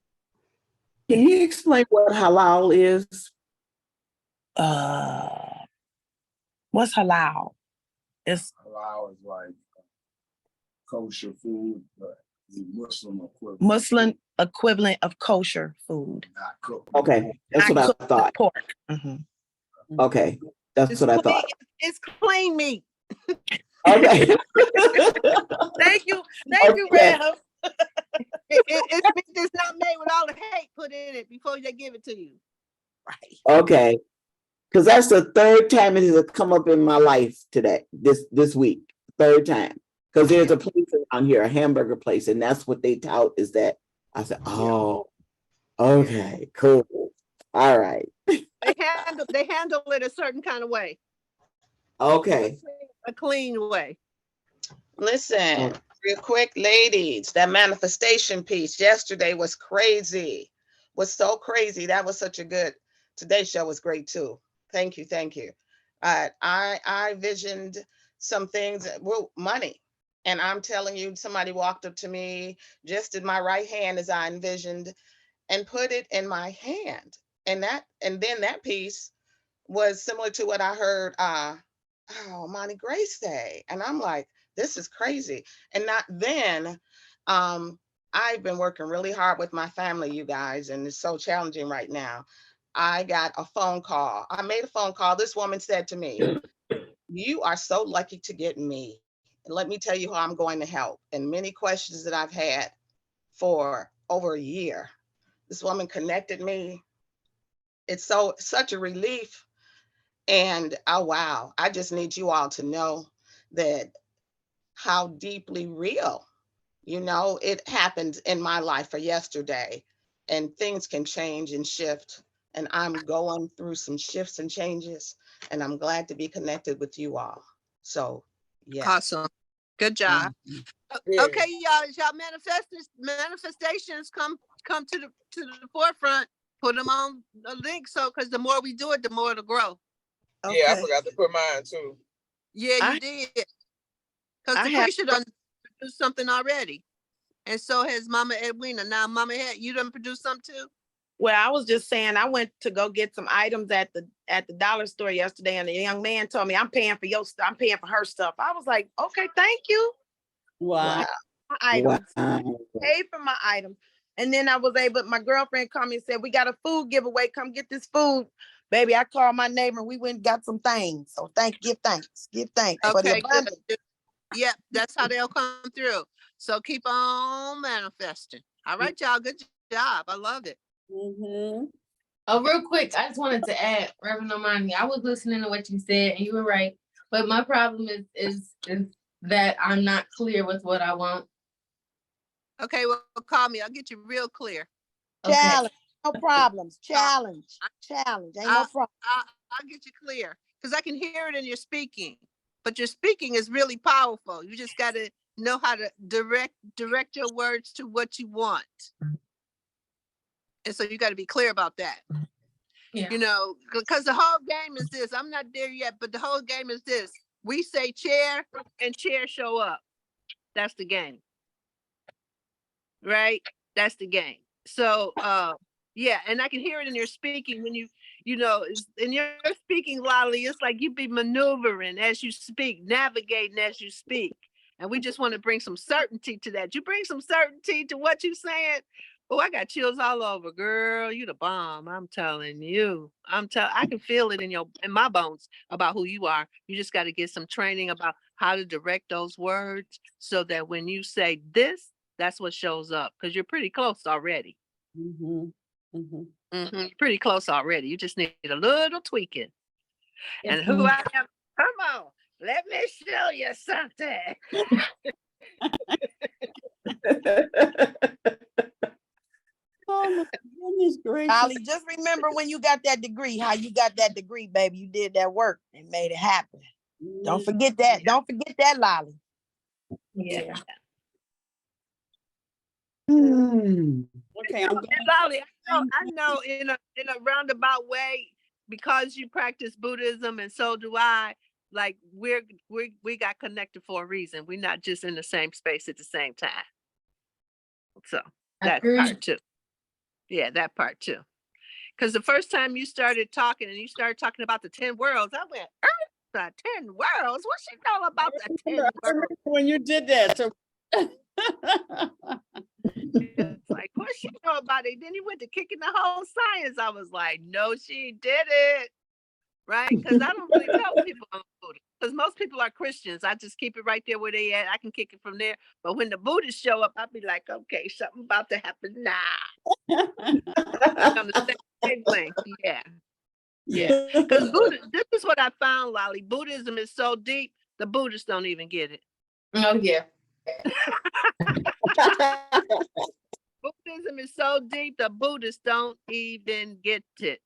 Can you explain what halal is? What's halal? It's Halal is like kosher food, but the Muslim equivalent of kosher food. not cooked. Okay, that's what I thought. Pork. Mhm. Okay, that's what I thought. It's clean meat. Okay. Thank you, Okay. Rev. It's meat that's not made with all the hate put in it before they give it to you. Right. Okay. Because that's the third time it has come up in my life today, this week. Third time. Because there's a place around here, a hamburger place, and that's what they tout is that. I said, oh, okay, cool. All right. They handle it a certain kind of way. Okay. A clean way. Listen, real quick, ladies, that manifestation piece yesterday was crazy. Was so crazy. That was such a good, today's show was great too. Thank you. I visioned some things, well, money. And I'm telling you, somebody walked up to me just in my right hand as I envisioned and put it in my hand. And then that piece was similar to what I heard Monty Grace say. And I'm like, this is crazy. And not then, I've been working really hard with my family, you guys, and it's so challenging right now. I got a phone call. I made a phone call. This woman said to me, you are so lucky to get me. And let me tell you how I'm going to help. And many questions that I've had for over a year. This woman connected me. It's such a relief. And oh, wow, I just need you all to know that how deeply real, it happened in my life for yesterday, and things can change and shift. And I'm going through some shifts and changes, and I'm glad to be connected with you all. So, yeah. Awesome. Good job. Yeah. Okay, y'all manifestations come to the forefront. Put them on a link, so because the more we do it, the more it'll grow. Okay. Yeah, I forgot to put mine too. Yeah, you did. Because Lucretia done produced something already. And so has Mama Edwina. Now, Mama Ed, you done produced something too? Well, I was just saying, I went to go get some items at the dollar store yesterday, and the young man told me, I'm paying for your stuff. I'm paying for her stuff. I was like, okay, thank you. Wow. My items. Wow. Paid for my items. And then I was able, my girlfriend called me and said, we got a food giveaway. Come get this food. Baby, I called my neighbor and we went and got some things. So give thanks for the abundance. Yep, that's how they'll come through. So keep on manifesting. All right, y'all. Good job. I love it. Mm-hmm. Oh, real quick, I just wanted to add, Reverend Omani, I was listening to what you said and you were right. But my problem is that I'm not clear with what I want. Okay, well, call me. I'll get you real clear. Challenge. No problems. Challenge. Ain't no problem. I'll get you clear because I can hear it in your speaking. But your speaking is really powerful. You just got to know how to direct your words to what you want. And so you got to be clear about that. Yeah. Because the whole game is this. I'm not there yet, but the whole game is this. We say chair and chair show up. That's the game. Right? That's the game. So, yeah, and I can hear it in your speaking when in your speaking, Lolly, it's like you be maneuvering as you speak, navigating as you speak. And we just want to bring some certainty to that. You bring some certainty to what you're saying, Oh, I got chills all over, girl. You the bomb. I'm telling you. I can feel it in my bones about who you are. You just got to get some training about how to direct those words so that when you say this, that's what shows up. Because you're pretty close already. Pretty close already. You just need a little tweaking. And who I am, come on, let me show you something. Oh my goodness gracious. Ollie, just remember when you got that degree, how you got that degree, baby. You did that work and made it happen. Don't forget that. Don't forget that, Lolly. Yeah. Okay, Lolly, I know in a roundabout way, because you practice Buddhism and so do I, like we got connected for a reason. We're not just in the same space at the same time. So that part too. Yeah, that part too. Because the first time you started talking and you started talking about the 10 worlds, I went, the 10 worlds? What she know about the 10 worlds? When you did that. So it's like, what she know about it? Then you went to kicking the whole science. I was like, no, she didn't. Right? Because I don't really tell people I'm Buddhist. Because most people are Christians. I just keep it right there where they at. I can kick it from there. But when the Buddhists show up, I'll be like, okay, something about to happen now. On the same wavelength. Yeah. Yeah. Because this is what I found, Lolly. Buddhism is so deep, the Buddhists don't even get it. Oh, yeah. Buddhism is so deep, the Buddhists don't even get it.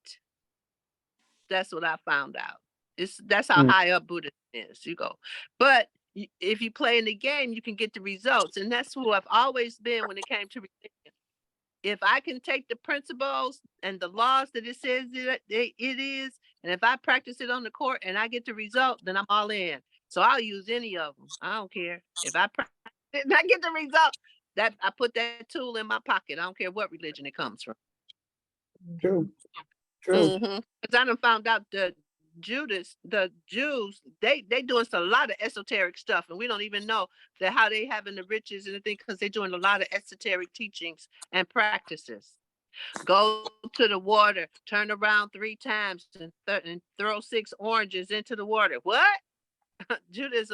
That's what I found out. That's how high up Buddhism is. You go. But if you play in the game, you can get the results. And that's who I've always been when it came to religion. If I can take the principles and the laws that it says it is, and if I practice it on the court and I get the result, then I'm all in. So I'll use any of them. I don't care. If I practice it and I get the result, that I put that tool in my pocket. I don't care what religion it comes from. True. Because I done found out the Jews, they doing a lot of esoteric stuff, and we don't even know that how they having the riches and the thing, because they're doing a lot of esoteric teachings and practices. Go to the water, turn around 3 times, and throw 6 oranges into the water. What? Jews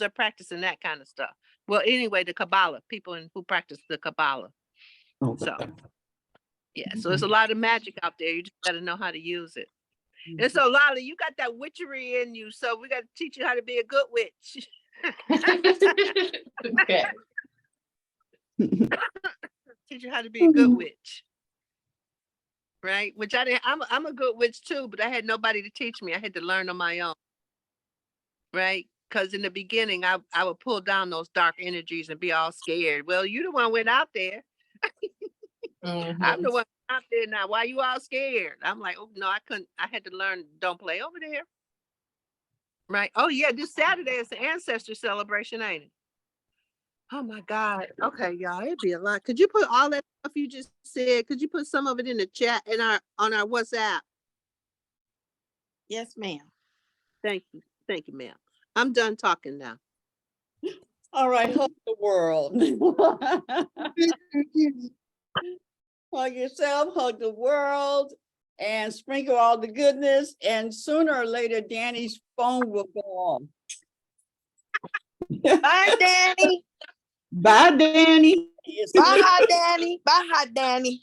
are practicing that kind of stuff. Well, anyway, the Kabbalah, people who practice the Kabbalah. So, yeah, so there's a lot of magic out there. You just got to know how to use it. And so, Lolly, you got that witchery in you. So we got to teach you how to be a good witch. Okay. Teach you how to be a good witch. Right? Which I didn't, I'm a good witch too, but I had nobody to teach me. I had to learn on my own. Right? Because in the beginning, I would pull down those dark energies and be all scared. Well, you the one went out there. I'm the one out there now. Why you all scared? I'm like, oh no, I couldn't. I had to learn. Don't play over there. Right? Oh yeah, this Saturday is the ancestor celebration, ain't it? Oh my God. Okay, y'all, it'd be a lot. Could you put all that stuff you just said? Could you put some of it in the chat on our WhatsApp? Yes, ma'am. Thank you, ma'am. I'm done talking now. All right, hug the world. Hug yourself, hug the world, and sprinkle all the goodness. And sooner or later, Danny's phone will go off. Bye, Danny. Bye, Danny. Bye, Danny. Bye, Danny.